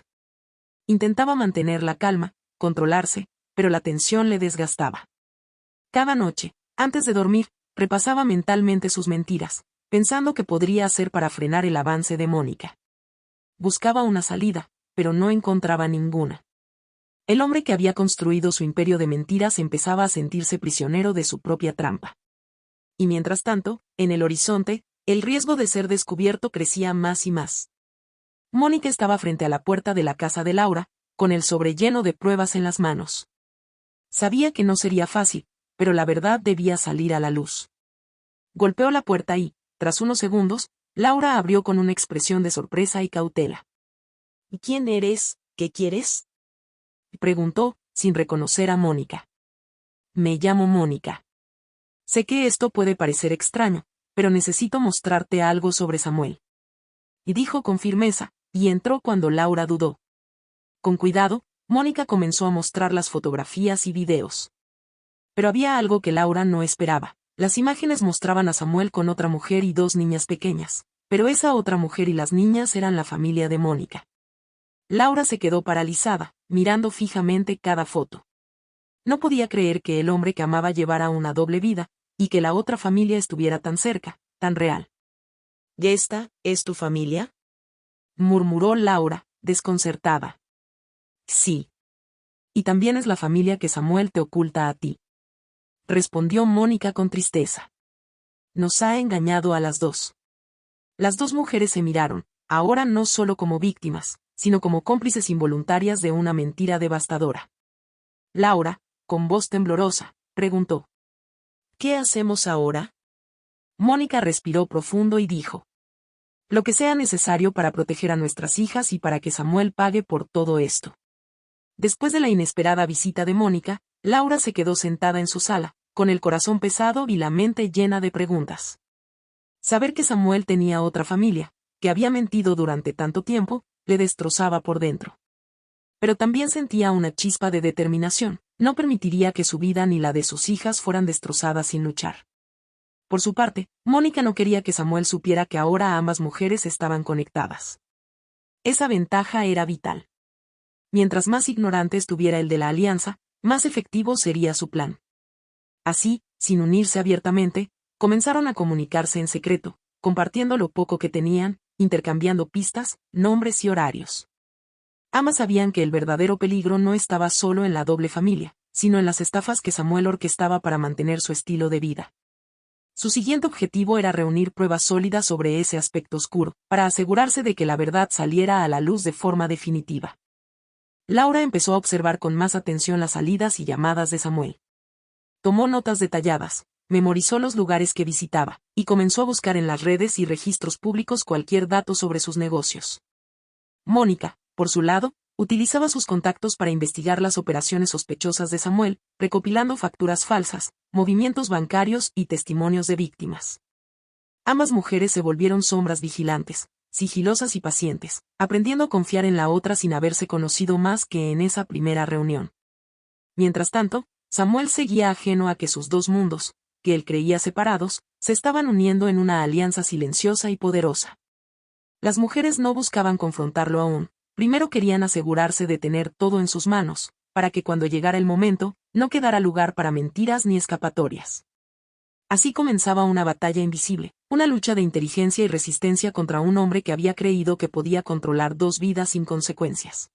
Intentaba mantener la calma, controlarse, pero la tensión le desgastaba. Cada noche, antes de dormir, repasaba mentalmente sus mentiras, pensando qué podría hacer para frenar el avance de Mónica. Buscaba una salida, pero no encontraba ninguna. El hombre que había construido su imperio de mentiras empezaba a sentirse prisionero de su propia trampa. Y mientras tanto, en el horizonte, el riesgo de ser descubierto crecía más y más. Mónica estaba frente a la puerta de la casa de Laura, con el sobre lleno de pruebas en las manos. Sabía que no sería fácil, pero la verdad debía salir a la luz. Golpeó la puerta y, tras unos segundos, Laura abrió con una expresión de sorpresa y cautela. ¿Y quién eres? ¿Qué quieres?, preguntó, sin reconocer a Mónica. Me llamo Mónica. Sé que esto puede parecer extraño, pero necesito mostrarte algo sobre Samuel. Y dijo con firmeza, y entró cuando Laura dudó. Con cuidado, Mónica comenzó a mostrar las fotografías y videos. Pero había algo que Laura no esperaba. Las imágenes mostraban a Samuel con otra mujer y dos niñas pequeñas, pero esa otra mujer y las niñas eran la familia de Mónica. Laura se quedó paralizada, mirando fijamente cada foto. No podía creer que el hombre que amaba llevara una doble vida, y que la otra familia estuviera tan cerca, tan real. ¿Y esta es tu familia?, murmuró Laura, desconcertada. Sí. Y también es la familia que Samuel te oculta a ti, respondió Mónica con tristeza. Nos ha engañado a las dos. Las dos mujeres se miraron, ahora no solo como víctimas, sino como cómplices involuntarias de una mentira devastadora. Laura, con voz temblorosa, preguntó. ¿Qué hacemos ahora? Mónica respiró profundo y dijo. Lo que sea necesario para proteger a nuestras hijas y para que Samuel pague por todo esto. Después de la inesperada visita de Mónica, Laura se quedó sentada en su sala, con el corazón pesado y la mente llena de preguntas. Saber que Samuel tenía otra familia, que había mentido durante tanto tiempo, le destrozaba por dentro. Pero también sentía una chispa de determinación, no permitiría que su vida ni la de sus hijas fueran destrozadas sin luchar. Por su parte, Mónica no quería que Samuel supiera que ahora ambas mujeres estaban conectadas. Esa ventaja era vital. Mientras más ignorante estuviera el de la alianza, más efectivo sería su plan. Así, sin unirse abiertamente, comenzaron a comunicarse en secreto, compartiendo lo poco que tenían, intercambiando pistas, nombres y horarios. Ambas sabían que el verdadero peligro no estaba solo en la doble familia, sino en las estafas que Samuel orquestaba para mantener su estilo de vida. Su siguiente objetivo era reunir pruebas sólidas sobre ese aspecto oscuro, para asegurarse de que la verdad saliera a la luz de forma definitiva. Laura empezó a observar con más atención las salidas y llamadas de Samuel. Tomó notas detalladas, memorizó los lugares que visitaba, y comenzó a buscar en las redes y registros públicos cualquier dato sobre sus negocios. Mónica, por su lado, utilizaba sus contactos para investigar las operaciones sospechosas de Samuel, recopilando facturas falsas, movimientos bancarios y testimonios de víctimas. Ambas mujeres se volvieron sombras vigilantes, sigilosas y pacientes, aprendiendo a confiar en la otra sin haberse conocido más que en esa primera reunión. Mientras tanto, Samuel seguía ajeno a que sus dos mundos, que él creía separados, se estaban uniendo en una alianza silenciosa y poderosa. Las mujeres no buscaban confrontarlo aún, primero querían asegurarse de tener todo en sus manos, para que cuando llegara el momento, no quedara lugar para mentiras ni escapatorias. Así comenzaba una batalla invisible, una lucha de inteligencia y resistencia contra un hombre que había creído que podía controlar dos vidas sin consecuencias.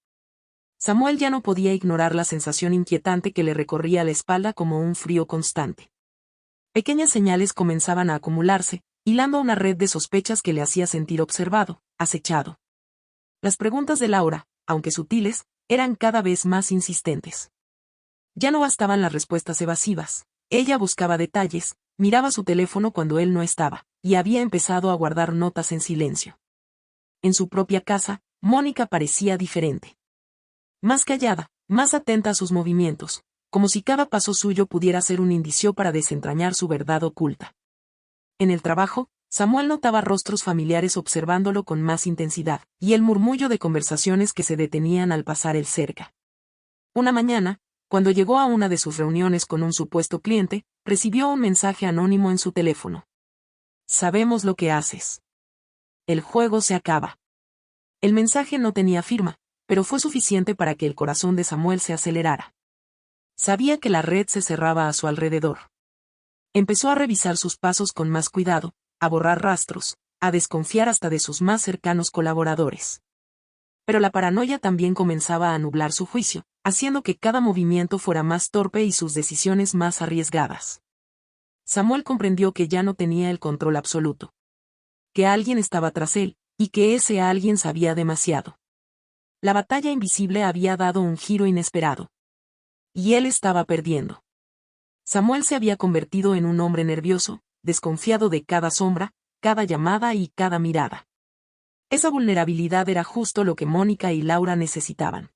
Samuel ya no podía ignorar la sensación inquietante que le recorría la espalda como un frío constante. Pequeñas señales comenzaban a acumularse, hilando una red de sospechas que le hacía sentir observado, acechado. Las preguntas de Laura, aunque sutiles, eran cada vez más insistentes. Ya no bastaban las respuestas evasivas. Ella buscaba detalles, miraba su teléfono cuando él no estaba, y había empezado a guardar notas en silencio. En su propia casa, Mónica parecía diferente. Más callada, más atenta a sus movimientos, como si cada paso suyo pudiera ser un indicio para desentrañar su verdad oculta. En el trabajo, Samuel notaba rostros familiares observándolo con más intensidad, y el murmullo de conversaciones que se detenían al pasar él cerca. Una mañana, cuando llegó a una de sus reuniones con un supuesto cliente, recibió un mensaje anónimo en su teléfono. Sabemos lo que haces. El juego se acaba. El mensaje no tenía firma, pero fue suficiente para que el corazón de Samuel se acelerara. Sabía que la red se cerraba a su alrededor. Empezó a revisar sus pasos con más cuidado, a borrar rastros, a desconfiar hasta de sus más cercanos colaboradores. Pero la paranoia también comenzaba a nublar su juicio, haciendo que cada movimiento fuera más torpe y sus decisiones más arriesgadas. Samuel comprendió que ya no tenía el control absoluto. Que alguien estaba tras él, y que ese alguien sabía demasiado. La batalla invisible había dado un giro inesperado. Y él estaba perdiendo. Samuel se había convertido en un hombre nervioso, desconfiado de cada sombra, cada llamada y cada mirada. Esa vulnerabilidad era justo lo que Mónica y Laura necesitaban.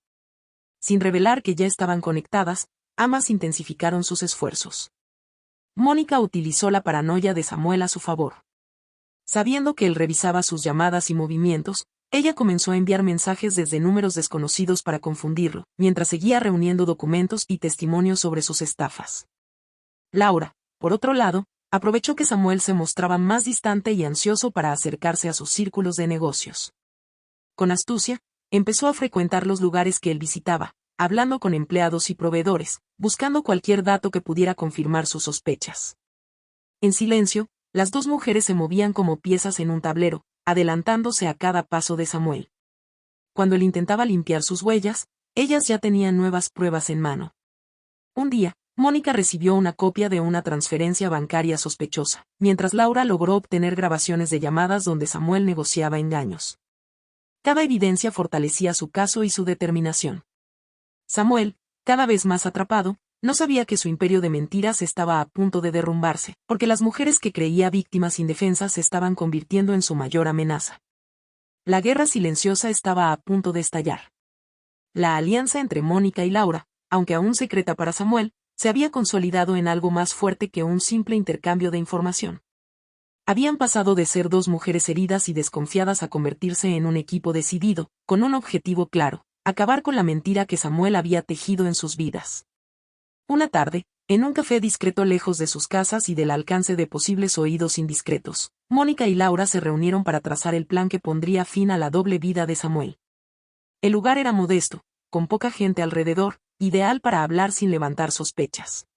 Sin revelar que ya estaban conectadas, ambas intensificaron sus esfuerzos. Mónica utilizó la paranoia de Samuel a su favor. Sabiendo que él revisaba sus llamadas y movimientos, ella comenzó a enviar mensajes desde números desconocidos para confundirlo, mientras seguía reuniendo documentos y testimonios sobre sus estafas. Laura, por otro lado, aprovechó que Samuel se mostraba más distante y ansioso para acercarse a sus círculos de negocios. Con astucia, empezó a frecuentar los lugares que él visitaba, hablando con empleados y proveedores, buscando cualquier dato que pudiera confirmar sus sospechas. En silencio, las dos mujeres se movían como piezas en un tablero, adelantándose a cada paso de Samuel. Cuando él intentaba limpiar sus huellas, ellas ya tenían nuevas pruebas en mano. Un día, Mónica recibió una copia de una transferencia bancaria sospechosa, mientras Laura logró obtener grabaciones de llamadas donde Samuel negociaba engaños. Cada evidencia fortalecía su caso y su determinación. Samuel, cada vez más atrapado, no sabía que su imperio de mentiras estaba a punto de derrumbarse, porque las mujeres que creía víctimas indefensas se estaban convirtiendo en su mayor amenaza. La guerra silenciosa estaba a punto de estallar. La alianza entre Mónica y Laura, aunque aún secreta para Samuel, se había consolidado en algo más fuerte que un simple intercambio de información. Habían pasado de ser dos mujeres heridas y desconfiadas a convertirse en un equipo decidido, con un objetivo claro: acabar con la mentira que Samuel había tejido en sus vidas. Una tarde, en un café discreto lejos de sus casas y del alcance de posibles oídos indiscretos, Mónica y Laura se reunieron para trazar el plan que pondría fin a la doble vida de Samuel. El lugar era modesto, con poca gente alrededor, ideal para hablar sin levantar sospechas.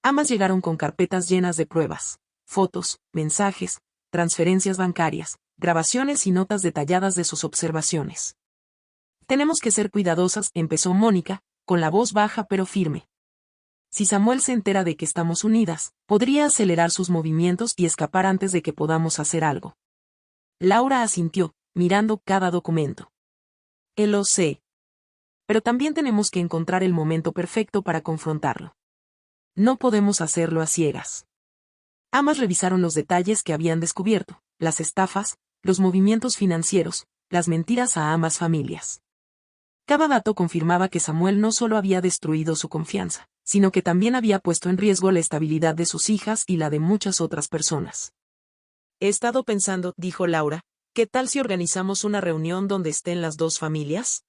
Ambas llegaron con carpetas llenas de pruebas, fotos, mensajes, transferencias bancarias, grabaciones y notas detalladas de sus observaciones. Tenemos que ser cuidadosas, empezó Mónica, con la voz baja pero firme. Si Samuel se entera de que estamos unidas, podría acelerar sus movimientos y escapar antes de que podamos hacer algo. Laura asintió, mirando cada documento. Lo sé. Pero también tenemos que encontrar el momento perfecto para confrontarlo. No podemos hacerlo a ciegas. Ambas revisaron los detalles que habían descubierto, las estafas, los movimientos financieros, las mentiras a ambas familias. Cada dato confirmaba que Samuel no solo había destruido su confianza, sino que también había puesto en riesgo la estabilidad de sus hijas y la de muchas otras personas. He estado pensando, dijo Laura, ¿qué tal si organizamos una reunión donde estén las dos familias?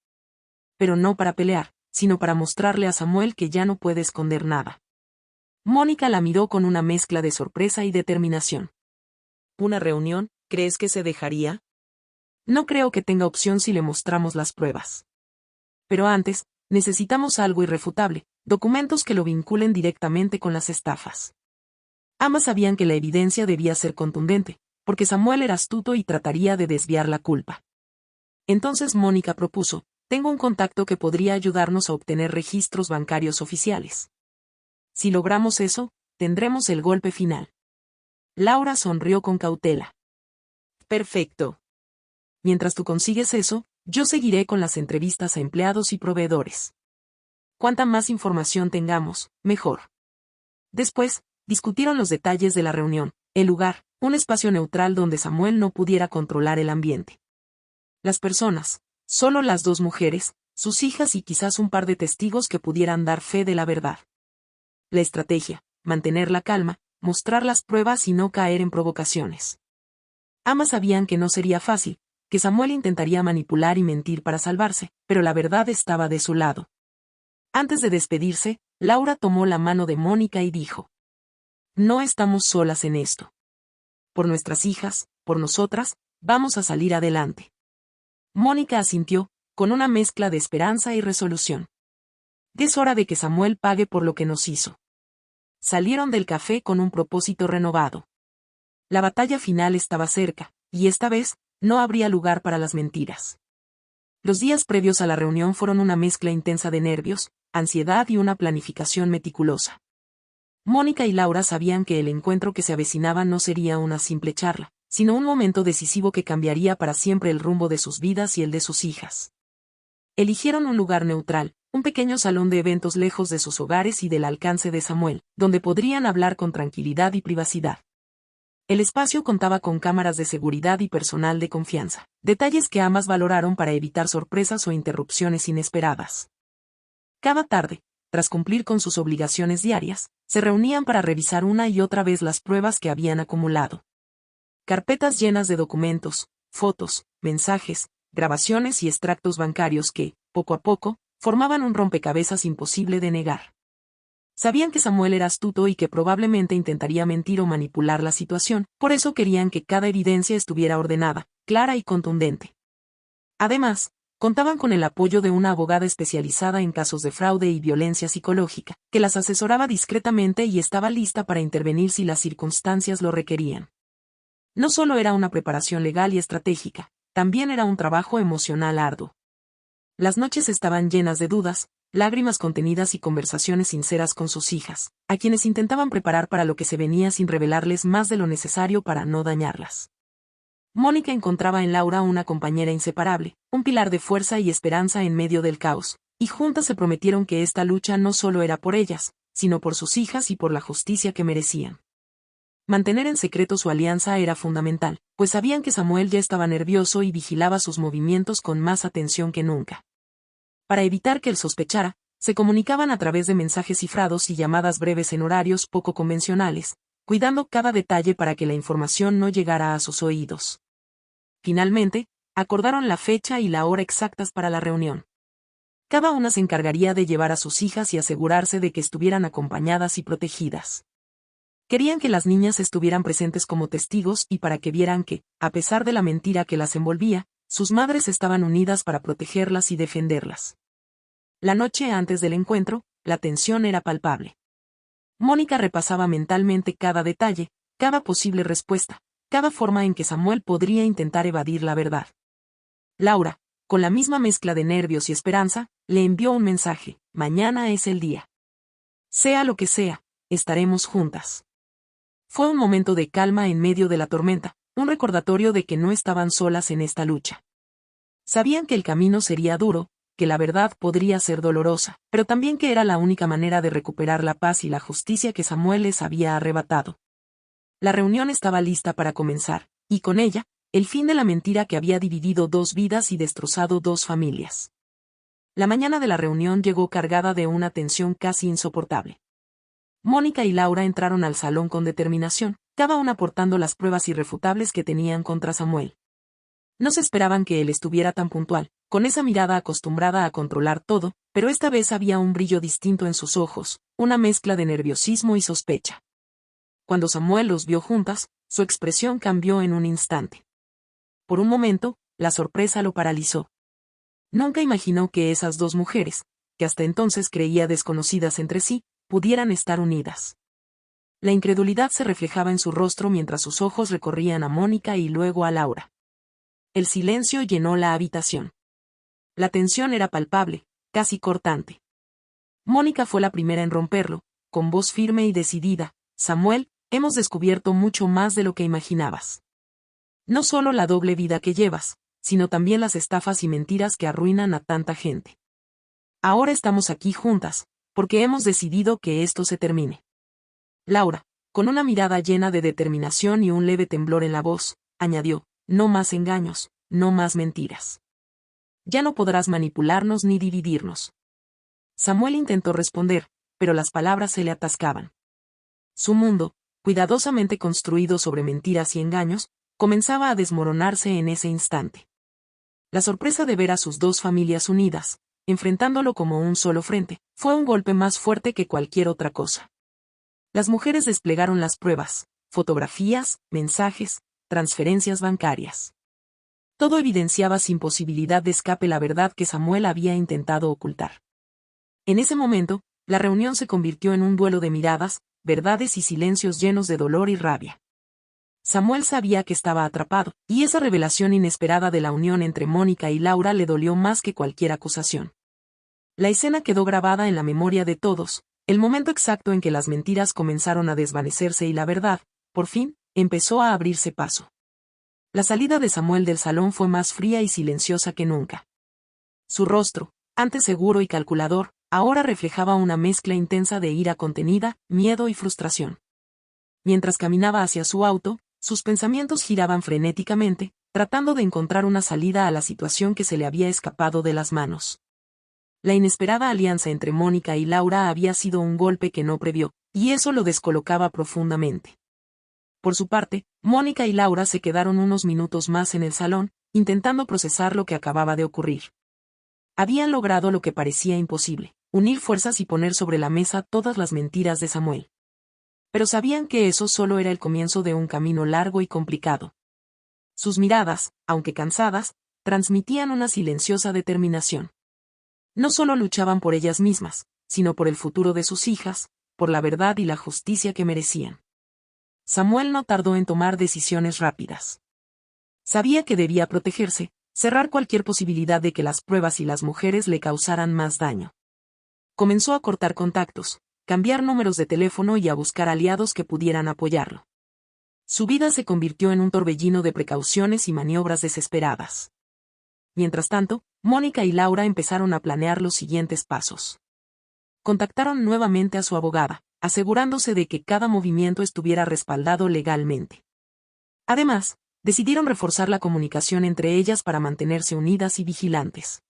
Pero no para pelear, sino para mostrarle a Samuel que ya no puede esconder nada. Mónica la miró con una mezcla de sorpresa y determinación. ¿Una reunión? ¿Crees que se dejaría? No creo que tenga opción si le mostramos las pruebas. Pero antes, necesitamos algo irrefutable, documentos que lo vinculen directamente con las estafas. Ambas sabían que la evidencia debía ser contundente, porque Samuel era astuto y trataría de desviar la culpa. Entonces Mónica propuso: tengo un contacto que podría ayudarnos a obtener registros bancarios oficiales. Si logramos eso, tendremos el golpe final. Laura sonrió con cautela. Perfecto. Mientras tú consigues eso, yo seguiré con las entrevistas a empleados y proveedores. Cuanta más información tengamos, mejor. Después, discutieron los detalles de la reunión, el lugar, un espacio neutral donde Samuel no pudiera controlar el ambiente. Las personas, solo las dos mujeres, sus hijas y quizás un par de testigos que pudieran dar fe de la verdad. La estrategia, mantener la calma, mostrar las pruebas y no caer en provocaciones. Ambas sabían que no sería fácil, que Samuel intentaría manipular y mentir para salvarse, pero la verdad estaba de su lado. Antes de despedirse, Laura tomó la mano de Mónica y dijo: No estamos solas en esto. Por nuestras hijas, por nosotras, vamos a salir adelante. Mónica asintió, con una mezcla de esperanza y resolución. Es hora de que Samuel pague por lo que nos hizo. Salieron del café con un propósito renovado. La batalla final estaba cerca, y esta vez, no habría lugar para las mentiras. Los días previos a la reunión fueron una mezcla intensa de nervios, ansiedad y una planificación meticulosa. Mónica y Laura sabían que el encuentro que se avecinaba no sería una simple charla, sino un momento decisivo que cambiaría para siempre el rumbo de sus vidas y el de sus hijas. Eligieron un lugar neutral, un pequeño salón de eventos lejos de sus hogares y del alcance de Samuel, donde podrían hablar con tranquilidad y privacidad. El espacio contaba con cámaras de seguridad y personal de confianza, detalles que ambas valoraron para evitar sorpresas o interrupciones inesperadas. Cada tarde, tras cumplir con sus obligaciones diarias, se reunían para revisar una y otra vez las pruebas que habían acumulado. Carpetas llenas de documentos, fotos, mensajes, grabaciones y extractos bancarios que, poco a poco, formaban un rompecabezas imposible de negar. Sabían que Samuel era astuto y que probablemente intentaría mentir o manipular la situación, por eso querían que cada evidencia estuviera ordenada, clara y contundente. Además, contaban con el apoyo de una abogada especializada en casos de fraude y violencia psicológica, que las asesoraba discretamente y estaba lista para intervenir si las circunstancias lo requerían. No solo era una preparación legal y estratégica, también era un trabajo emocional arduo. Las noches estaban llenas de dudas, lágrimas contenidas y conversaciones sinceras con sus hijas, a quienes intentaban preparar para lo que se venía sin revelarles más de lo necesario para no dañarlas. Mónica encontraba en Laura una compañera inseparable, un pilar de fuerza y esperanza en medio del caos, y juntas se prometieron que esta lucha no solo era por ellas, sino por sus hijas y por la justicia que merecían. Mantener en secreto su alianza era fundamental, pues sabían que Samuel ya estaba nervioso y vigilaba sus movimientos con más atención que nunca. Para evitar que él sospechara, se comunicaban a través de mensajes cifrados y llamadas breves en horarios poco convencionales, cuidando cada detalle para que la información no llegara a sus oídos. Finalmente, acordaron la fecha y la hora exactas para la reunión. Cada una se encargaría de llevar a sus hijas y asegurarse de que estuvieran acompañadas y protegidas. Querían que las niñas estuvieran presentes como testigos y para que vieran que, a pesar de la mentira que las envolvía, sus madres estaban unidas para protegerlas y defenderlas. La noche antes del encuentro, la tensión era palpable. Mónica repasaba mentalmente cada detalle, cada posible respuesta, cada forma en que Samuel podría intentar evadir la verdad. Laura, con la misma mezcla de nervios y esperanza, le envió un mensaje: mañana es el día. Sea lo que sea, estaremos juntas. Fue un momento de calma en medio de la tormenta, un recordatorio de que no estaban solas en esta lucha. Sabían que el camino sería duro, que la verdad podría ser dolorosa, pero también que era la única manera de recuperar la paz y la justicia que Samuel les había arrebatado. La reunión estaba lista para comenzar, y con ella, el fin de la mentira que había dividido dos vidas y destrozado dos familias. La mañana de la reunión llegó cargada de una tensión casi insoportable. Mónica y Laura entraron al salón con determinación, cada una portando las pruebas irrefutables que tenían contra Samuel. No se esperaban que él estuviera tan puntual, con esa mirada acostumbrada a controlar todo, pero esta vez había un brillo distinto en sus ojos, una mezcla de nerviosismo y sospecha. Cuando Samuel los vio juntas, su expresión cambió en un instante. Por un momento, la sorpresa lo paralizó. Nunca imaginó que esas dos mujeres, que hasta entonces creía desconocidas entre sí, pudieran estar unidas. La incredulidad se reflejaba en su rostro mientras sus ojos recorrían a Mónica y luego a Laura. El silencio llenó la habitación. La tensión era palpable, casi cortante. Mónica fue la primera en romperlo, con voz firme y decidida: Samuel, hemos descubierto mucho más de lo que imaginabas. No solo la doble vida que llevas, sino también las estafas y mentiras que arruinan a tanta gente. Ahora estamos aquí juntas, porque hemos decidido que esto se termine. Laura, con una mirada llena de determinación y un leve temblor en la voz, añadió: no más engaños, no más mentiras. Ya no podrás manipularnos ni dividirnos. Samuel intentó responder, pero las palabras se le atascaban. Su mundo, cuidadosamente construido sobre mentiras y engaños, comenzaba a desmoronarse en ese instante. La sorpresa de ver a sus dos familias unidas, enfrentándolo como un solo frente, fue un golpe más fuerte que cualquier otra cosa. Las mujeres desplegaron las pruebas, fotografías, mensajes, transferencias bancarias. Todo evidenciaba sin posibilidad de escape la verdad que Samuel había intentado ocultar. En ese momento, la reunión se convirtió en un duelo de miradas, verdades y silencios llenos de dolor y rabia. Samuel sabía que estaba atrapado, y esa revelación inesperada de la unión entre Mónica y Laura le dolió más que cualquier acusación. La escena quedó grabada en la memoria de todos, el momento exacto en que las mentiras comenzaron a desvanecerse y la verdad, por fin, empezó a abrirse paso. La salida de Samuel del salón fue más fría y silenciosa que nunca. Su rostro, antes seguro y calculador, ahora reflejaba una mezcla intensa de ira contenida, miedo y frustración. Mientras caminaba hacia su auto, sus pensamientos giraban frenéticamente, tratando de encontrar una salida a la situación que se le había escapado de las manos. La inesperada alianza entre Mónica y Laura había sido un golpe que no previó, y eso lo descolocaba profundamente. Por su parte, Mónica y Laura se quedaron unos minutos más en el salón, intentando procesar lo que acababa de ocurrir. Habían logrado lo que parecía imposible, unir fuerzas y poner sobre la mesa todas las mentiras de Samuel. Pero sabían que eso solo era el comienzo de un camino largo y complicado. Sus miradas, aunque cansadas, transmitían una silenciosa determinación. No solo luchaban por ellas mismas, sino por el futuro de sus hijas, por la verdad y la justicia que merecían. Samuel no tardó en tomar decisiones rápidas. Sabía que debía protegerse, cerrar cualquier posibilidad de que las pruebas y las mujeres le causaran más daño. Comenzó a cortar contactos, cambiar números de teléfono y a buscar aliados que pudieran apoyarlo. Su vida se convirtió en un torbellino de precauciones y maniobras desesperadas. Mientras tanto, Mónica y Laura empezaron a planear los siguientes pasos. Contactaron nuevamente a su abogada, asegurándose de que cada movimiento estuviera respaldado legalmente. Además, decidieron reforzar la comunicación entre ellas para mantenerse unidas y vigilantes.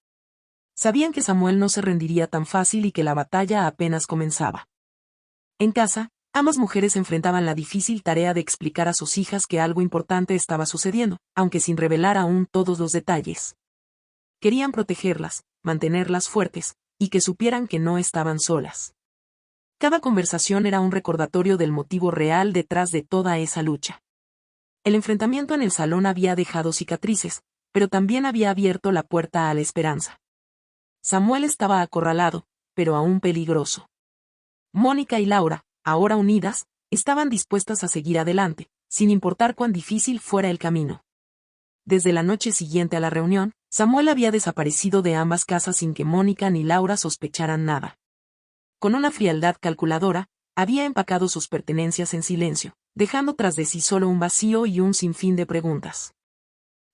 Sabían que Samuel no se rendiría tan fácil y que la batalla apenas comenzaba. En casa, ambas mujeres enfrentaban la difícil tarea de explicar a sus hijas que algo importante estaba sucediendo, aunque sin revelar aún todos los detalles. Querían protegerlas, mantenerlas fuertes, y que supieran que no estaban solas. Cada conversación era un recordatorio del motivo real detrás de toda esa lucha. El enfrentamiento en el salón había dejado cicatrices, pero también había abierto la puerta a la esperanza. Samuel estaba acorralado, pero aún peligroso. Mónica y Laura, ahora unidas, estaban dispuestas a seguir adelante, sin importar cuán difícil fuera el camino. Desde la noche siguiente a la reunión, Samuel había desaparecido de ambas casas sin que Mónica ni Laura sospecharan nada. Con una frialdad calculadora, había empacado sus pertenencias en silencio, dejando tras de sí solo un vacío y un sinfín de preguntas.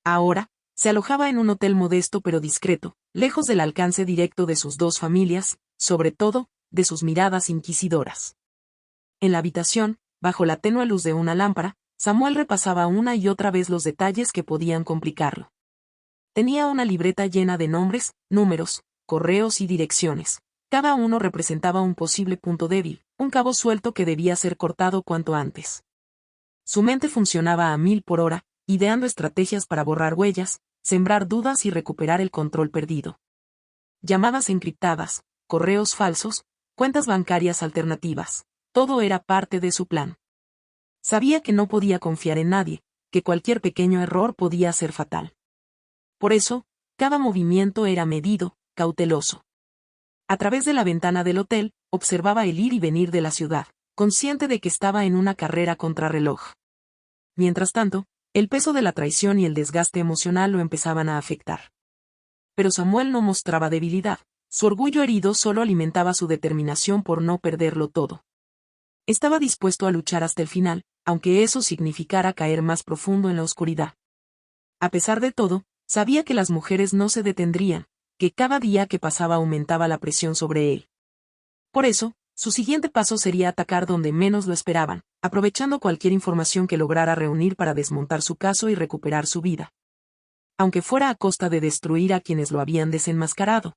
Ahora, se alojaba en un hotel modesto pero discreto, lejos del alcance directo de sus dos familias, sobre todo, de sus miradas inquisidoras. En la habitación, bajo la tenue luz de una lámpara, Samuel repasaba una y otra vez los detalles que podían complicarlo. Tenía una libreta llena de nombres, números, correos y direcciones. Cada uno representaba un posible punto débil, un cabo suelto que debía ser cortado cuanto antes. Su mente funcionaba a 1000 por hora, ideando estrategias para borrar huellas, sembrar dudas y recuperar el control perdido. Llamadas encriptadas, correos falsos, cuentas bancarias alternativas, todo era parte de su plan. Sabía que no podía confiar en nadie, que cualquier pequeño error podía ser fatal. Por eso, cada movimiento era medido, cauteloso. A través de la ventana del hotel, observaba el ir y venir de la ciudad, consciente de que estaba en una carrera contrarreloj. Mientras tanto, el peso de la traición y el desgaste emocional lo empezaban a afectar. Pero Samuel no mostraba debilidad, su orgullo herido solo alimentaba su determinación por no perderlo todo. Estaba dispuesto a luchar hasta el final, aunque eso significara caer más profundo en la oscuridad. A pesar de todo, sabía que las mujeres no se detendrían, que cada día que pasaba aumentaba la presión sobre él. Por eso, su siguiente paso sería atacar donde menos lo esperaban, aprovechando cualquier información que lograra reunir para desmontar su caso y recuperar su vida. aunque fuera a costa de destruir a quienes lo habían desenmascarado.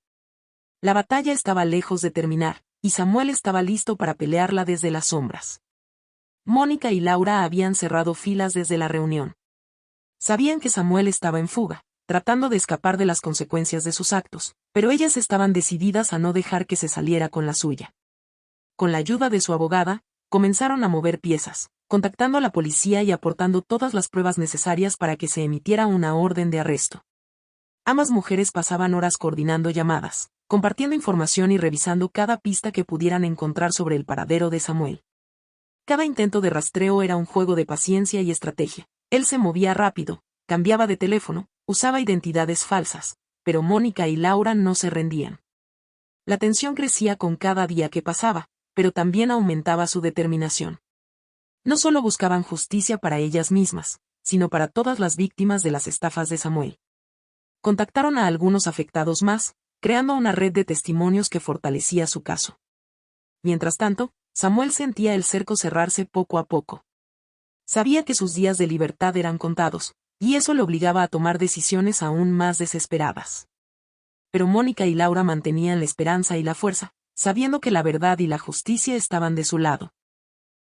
La batalla estaba lejos de terminar, y Samuel estaba listo para pelearla desde las sombras. Mónica y Laura habían cerrado filas desde la reunión. Sabían que Samuel estaba en fuga, tratando de escapar de las consecuencias de sus actos, pero ellas estaban decididas a no dejar que se saliera con la suya. Con la ayuda de su abogada, comenzaron a mover piezas, contactando a la policía y aportando todas las pruebas necesarias para que se emitiera una orden de arresto. Ambas mujeres pasaban horas coordinando llamadas, compartiendo información y revisando cada pista que pudieran encontrar sobre el paradero de Samuel. Cada intento de rastreo era un juego de paciencia y estrategia. Él se movía rápido, cambiaba de teléfono, usaba identidades falsas, pero Mónica y Laura no se rendían. La tensión crecía con cada día que pasaba, pero también aumentaba su determinación. No solo buscaban justicia para ellas mismas, sino para todas las víctimas de las estafas de Samuel. Contactaron a algunos afectados más, creando una red de testimonios que fortalecía su caso. Mientras tanto, Samuel sentía el cerco cerrarse poco a poco. Sabía que sus días de libertad eran contados, y eso le obligaba a tomar decisiones aún más desesperadas. Pero Mónica y Laura mantenían la esperanza y la fuerza, sabiendo que la verdad y la justicia estaban de su lado.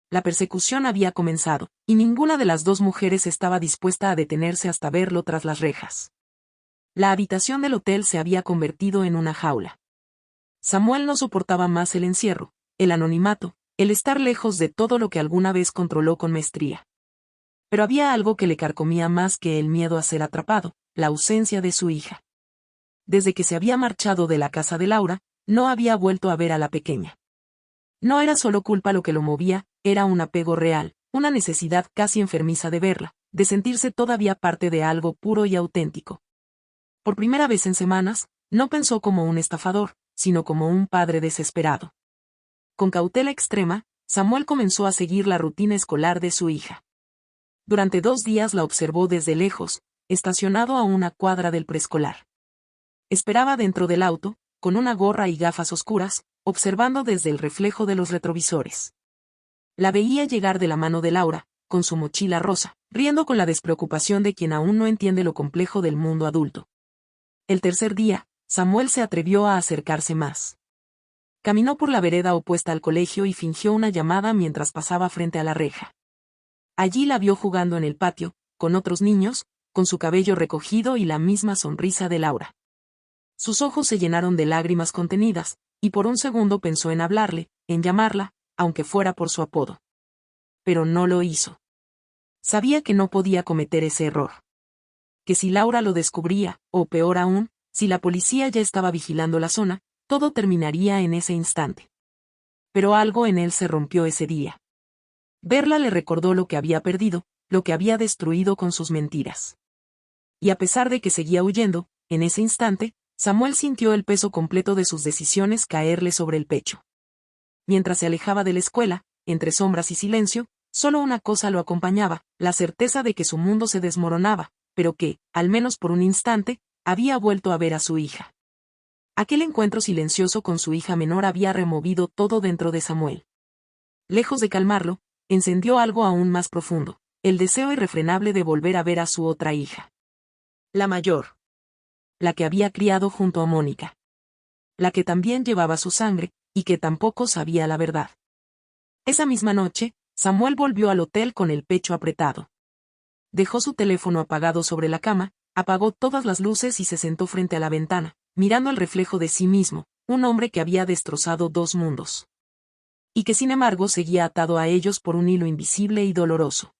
La persecución había comenzado, y ninguna de las dos mujeres estaba dispuesta a detenerse hasta verlo tras las rejas. La habitación del hotel se había convertido en una jaula. Samuel no soportaba más el encierro, el anonimato, el estar lejos de todo lo que alguna vez controló con maestría. Pero había algo que le carcomía más que el miedo a ser atrapado, la ausencia de su hija. Desde que se había marchado de la casa de Laura, no había vuelto a ver a la pequeña. No era solo culpa lo que lo movía, era un apego real, una necesidad casi enfermiza de verla, de sentirse todavía parte de algo puro y auténtico. Por primera vez en semanas, no pensó como un estafador, sino como un padre desesperado. Con cautela extrema, Samuel comenzó a seguir la rutina escolar de su hija. Durante 2 días la observó desde lejos, estacionado a una cuadra del preescolar. Esperaba dentro del auto, con una gorra y gafas oscuras, observando desde el reflejo de los retrovisores. La veía llegar de la mano de Laura, con su mochila rosa, riendo con la despreocupación de quien aún no entiende lo complejo del mundo adulto. El tercer día, Samuel se atrevió a acercarse más. Caminó por la vereda opuesta al colegio y fingió una llamada mientras pasaba frente a la reja. Allí la vio jugando en el patio, con otros niños, con su cabello recogido y la misma sonrisa de Laura. Sus ojos se llenaron de lágrimas contenidas, y por un segundo pensó en hablarle, en llamarla, aunque fuera por su apodo. Pero no lo hizo. Sabía que no podía cometer ese error. Que si Laura lo descubría, o peor aún, si la policía ya estaba vigilando la zona, todo terminaría en ese instante. Pero algo en él se rompió ese día. Verla le recordó lo que había perdido, lo que había destruido con sus mentiras. Y a pesar de que seguía huyendo, en ese instante, Samuel sintió el peso completo de sus decisiones caerle sobre el pecho. Mientras se alejaba de la escuela, entre sombras y silencio, solo una cosa lo acompañaba, la certeza de que su mundo se desmoronaba, pero que, al menos por un instante, había vuelto a ver a su hija. Aquel encuentro silencioso con su hija menor había removido todo dentro de Samuel. Lejos de calmarlo, encendió algo aún más profundo, el deseo irrefrenable de volver a ver a su otra hija. La mayor. La que había criado junto a Mónica. La que también llevaba su sangre, y que tampoco sabía la verdad. Esa misma noche, Samuel volvió al hotel con el pecho apretado. Dejó su teléfono apagado sobre la cama, apagó todas las luces y se sentó frente a la ventana, mirando el reflejo de sí mismo, un hombre que había destrozado 2 mundos. Y que sin embargo seguía atado a ellos por un hilo invisible y doloroso.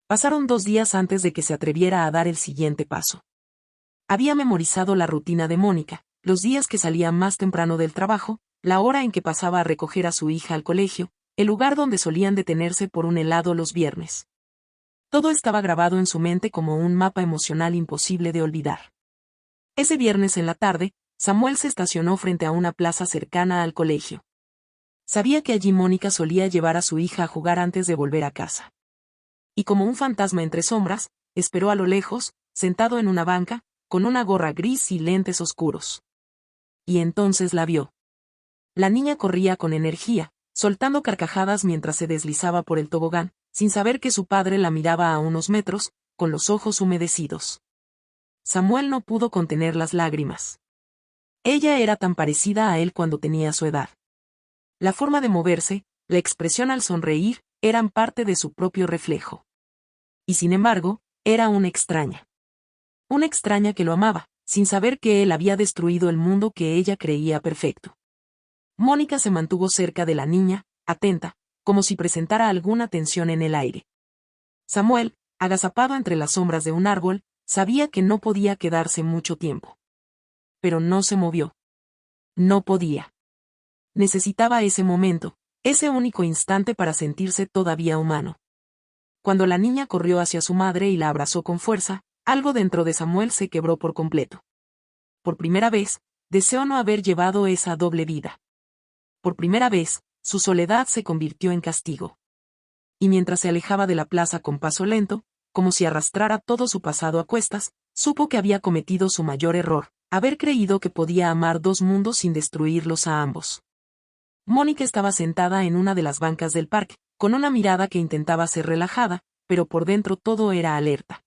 Pasaron 2 días antes de que se atreviera a dar el siguiente paso. Había memorizado la rutina de Mónica, los días que salía más temprano del trabajo, la hora en que pasaba a recoger a su hija al colegio, el lugar donde solían detenerse por un helado los viernes. Todo estaba grabado en su mente como un mapa emocional imposible de olvidar. Ese viernes en la tarde, Samuel se estacionó frente a una plaza cercana al colegio. Sabía que allí Mónica solía llevar a su hija a jugar antes de volver a casa. Y como un fantasma entre sombras, esperó a lo lejos, sentado en una banca, con una gorra gris y lentes oscuros. Y entonces la vio. La niña corría con energía, soltando carcajadas mientras se deslizaba por el tobogán, sin saber que su padre la miraba a unos metros, con los ojos humedecidos. Samuel no pudo contener las lágrimas. Ella era tan parecida a él cuando tenía su edad. La forma de moverse, la expresión al sonreír, eran parte de su propio reflejo. Y sin embargo, era una extraña. Una extraña que lo amaba, sin saber que él había destruido el mundo que ella creía perfecto. Mónica se mantuvo cerca de la niña, atenta, como si presentara alguna tensión en el aire. Samuel, agazapado entre las sombras de un árbol, sabía que no podía quedarse mucho tiempo. Pero no se movió. No podía. Necesitaba ese momento, ese único instante para sentirse todavía humano. Cuando la niña corrió hacia su madre y la abrazó con fuerza, algo dentro de Samuel se quebró por completo. Por primera vez, deseó no haber llevado esa doble vida. Por primera vez, su soledad se convirtió en castigo. Y mientras se alejaba de la plaza con paso lento, como si arrastrara todo su pasado a cuestas, supo que había cometido su mayor error, haber creído que podía amar dos mundos sin destruirlos a ambos. Mónica estaba sentada en una de las bancas del parque, con una mirada que intentaba ser relajada, pero por dentro todo era alerta.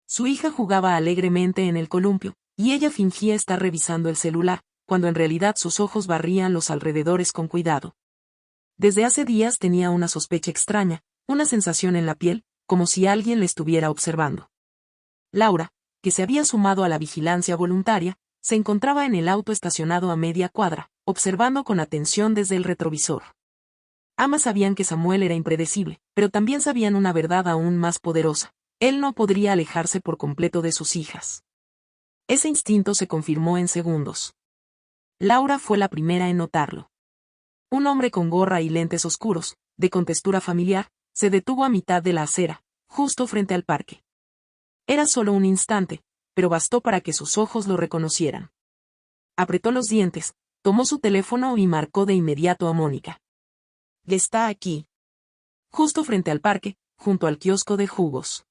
Su hija jugaba alegremente en el columpio, y ella fingía estar revisando el celular, cuando en realidad sus ojos barrían los alrededores con cuidado. Desde hace días tenía una sospecha extraña, una sensación en la piel, como si alguien le estuviera observando. Laura, que se había sumado a la vigilancia voluntaria, se encontraba en el auto estacionado a media cuadra, observando con atención desde el retrovisor. Ambas sabían que Samuel era impredecible, pero también sabían una verdad aún más poderosa: él no podría alejarse por completo de sus hijas. Ese instinto se confirmó en segundos. Laura fue la primera en notarlo. Un hombre con gorra y lentes oscuros, de contextura familiar, se detuvo a mitad de la acera, justo frente al parque. Era solo un instante, pero bastó para que sus ojos lo reconocieran. Apretó los dientes, tomó su teléfono y marcó de inmediato a Mónica. Está aquí. Justo frente al parque, junto al kiosco de jugos.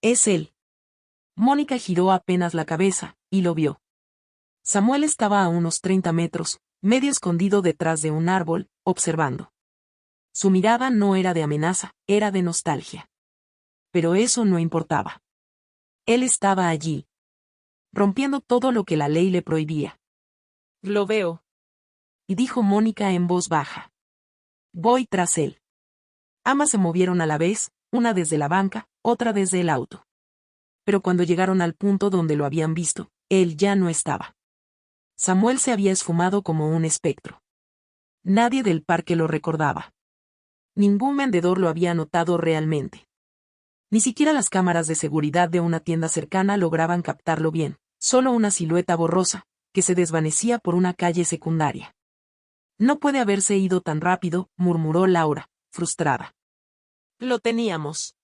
Es él. Mónica giró apenas la cabeza, y lo vio. Samuel estaba a unos 30 metros, medio escondido detrás de un árbol, observando. Su mirada no era de amenaza, era de nostalgia. Pero eso no importaba. Él estaba allí, rompiendo todo lo que la ley le prohibía. Lo veo. Y dijo Mónica en voz baja. Voy tras él. Ambas se movieron a la vez, una desde la banca, otra desde el auto. Pero cuando llegaron al punto donde lo habían visto, él ya no estaba. Samuel se había esfumado como un espectro. Nadie del parque lo recordaba. Ningún vendedor lo había notado realmente. Ni siquiera las cámaras de seguridad de una tienda cercana lograban captarlo bien, solo una silueta borrosa, que se desvanecía por una calle secundaria. No puede haberse ido tan rápido, murmuró Laura, frustrada. Lo teníamos.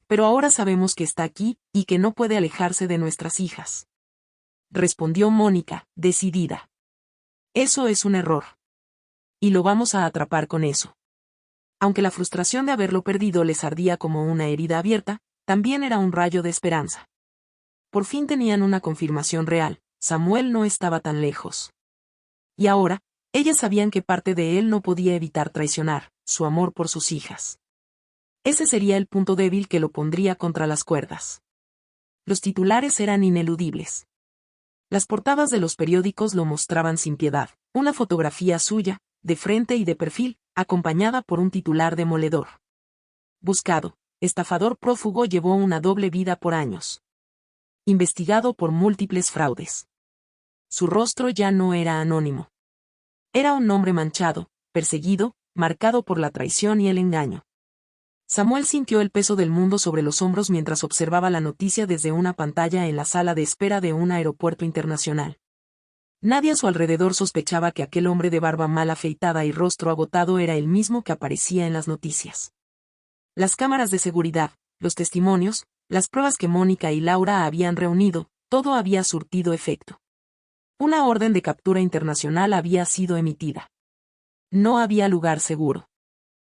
Pero ahora sabemos que está aquí, y que no puede alejarse de nuestras hijas. Respondió Mónica, decidida. Eso es un error. Y lo vamos a atrapar con eso. Aunque la frustración de haberlo perdido les ardía como una herida abierta, también era un rayo de esperanza. Por fin tenían una confirmación real: Samuel no estaba tan lejos. Y ahora, ellas sabían que parte de él no podía evitar traicionar, su amor por sus hijas. Ese sería el punto débil que lo pondría contra las cuerdas. Los titulares eran ineludibles. Las portadas de los periódicos lo mostraban sin piedad: una fotografía suya, de frente y de perfil, acompañada por un titular demoledor. Buscado, estafador prófugo llevó una doble vida por años. Investigado por múltiples fraudes. Su rostro ya no era anónimo. Era un hombre manchado, perseguido, marcado por la traición y el engaño. Samuel sintió el peso del mundo sobre los hombros mientras observaba la noticia desde una pantalla en la sala de espera de un aeropuerto internacional. Nadie a su alrededor sospechaba que aquel hombre de barba mal afeitada y rostro agotado era el mismo que aparecía en las noticias. Las cámaras de seguridad, los testimonios, las pruebas que Mónica y Laura habían reunido, todo había surtido efecto. Una orden de captura internacional había sido emitida. No había lugar seguro.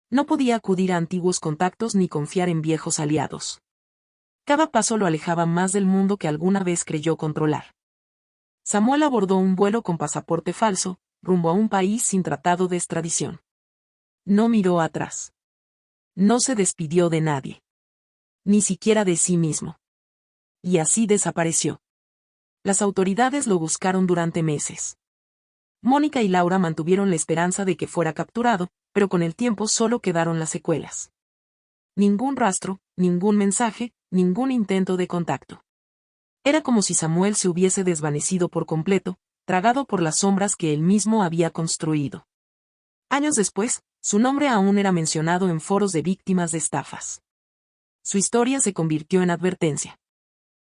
No podía acudir a antiguos contactos ni confiar en viejos aliados. Cada paso lo alejaba más del mundo que alguna vez creyó controlar. Samuel abordó un vuelo con pasaporte falso, rumbo a un país sin tratado de extradición. No miró atrás. No se despidió de nadie. Ni siquiera de sí mismo. Y así desapareció. Las autoridades lo buscaron durante meses. Mónica y Laura mantuvieron la esperanza de que fuera capturado, pero con el tiempo solo quedaron las secuelas. Ningún rastro, ningún mensaje, ningún intento de contacto. Era como si Samuel se hubiese desvanecido por completo, tragado por las sombras que él mismo había construido. Años después, su nombre aún era mencionado en foros de víctimas de estafas. Su historia se convirtió en advertencia.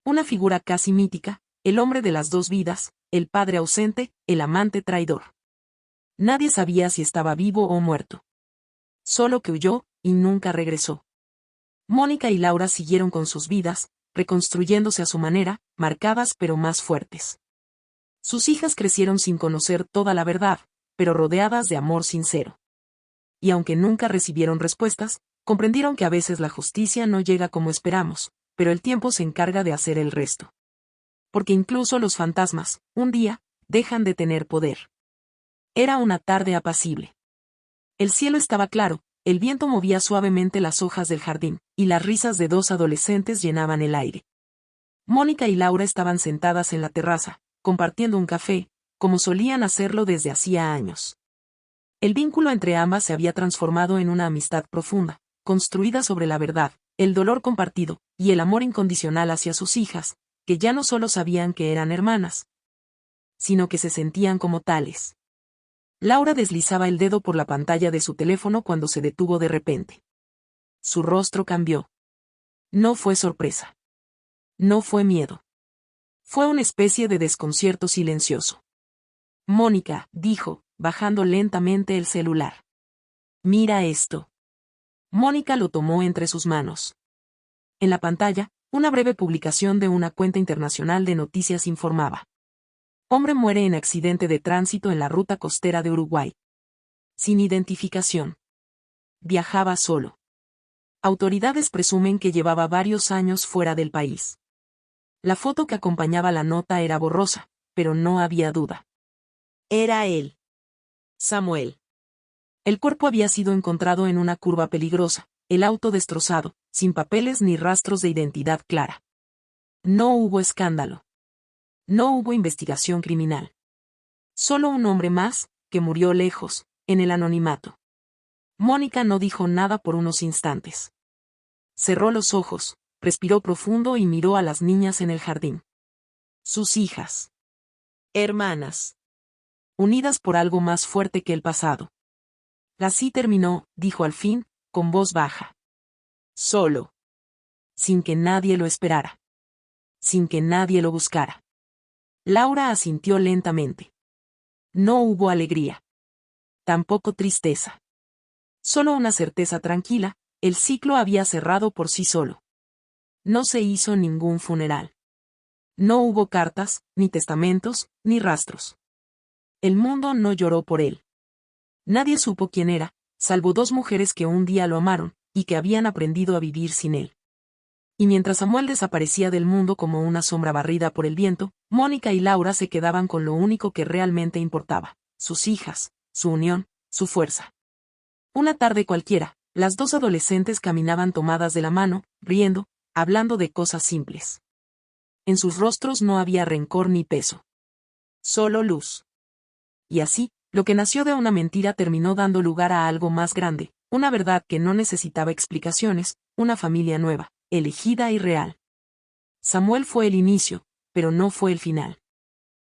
Una figura casi mítica, el hombre de las dos vidas, el padre ausente, el amante traidor. Nadie sabía si estaba vivo o muerto. Solo que huyó, y nunca regresó. Mónica y Laura siguieron con sus vidas, reconstruyéndose a su manera, marcadas pero más fuertes. Sus hijas crecieron sin conocer toda la verdad, pero rodeadas de amor sincero. Y aunque nunca recibieron respuestas, comprendieron que a veces la justicia no llega como esperamos, pero el tiempo se encarga de hacer el resto. Porque incluso los fantasmas, un día, dejan de tener poder. Era una tarde apacible. El cielo estaba claro, el viento movía suavemente las hojas del jardín, y las risas de dos adolescentes llenaban el aire. Mónica y Laura estaban sentadas en la terraza, compartiendo un café, como solían hacerlo desde hacía años. El vínculo entre ambas se había transformado en una amistad profunda, construida sobre la verdad, el dolor compartido, y el amor incondicional hacia sus hijas, que ya no solo sabían que eran hermanas, sino que se sentían como tales. Laura deslizaba el dedo por la pantalla de su teléfono cuando se detuvo de repente. Su rostro cambió. No fue sorpresa. No fue miedo. Fue una especie de desconcierto silencioso. Mónica, dijo, bajando lentamente el celular. Mira esto. Mónica lo tomó entre sus manos. En la pantalla, una breve publicación de una cuenta internacional de noticias informaba. Hombre muere en accidente de tránsito en la ruta costera de Uruguay. Sin identificación. Viajaba solo. Autoridades presumen que llevaba varios años fuera del país. La foto que acompañaba la nota era borrosa, pero no había duda. Era él. Samuel. El cuerpo había sido encontrado en una curva peligrosa, el auto destrozado, sin papeles ni rastros de identidad clara. No hubo escándalo. No hubo investigación criminal. Solo un hombre más, que murió lejos, en el anonimato. Mónica no dijo nada por unos instantes. Cerró los ojos, respiró profundo y miró a las niñas en el jardín. Sus hijas. Hermanas. Unidas por algo más fuerte que el pasado. Así terminó, dijo al fin, con voz baja. Solo. Sin que nadie lo esperara. Sin que nadie lo buscara. Laura asintió lentamente. No hubo alegría. Tampoco tristeza. Solo una certeza tranquila, el ciclo había cerrado por sí solo. No se hizo ningún funeral. No hubo cartas, ni testamentos, ni rastros. El mundo no lloró por él. Nadie supo quién era, salvo dos mujeres que un día lo amaron, y que habían aprendido a vivir sin él. Y mientras Samuel desaparecía del mundo como una sombra barrida por el viento, Mónica y Laura se quedaban con lo único que realmente importaba, sus hijas, su unión, su fuerza. Una tarde cualquiera, las dos adolescentes caminaban tomadas de la mano, riendo, hablando de cosas simples. En sus rostros no había rencor ni peso. Solo luz. Y así, lo que nació de una mentira terminó dando lugar a algo más grande, una verdad que no necesitaba explicaciones, una familia nueva, elegida y real. Samuel fue el inicio, pero no fue el final.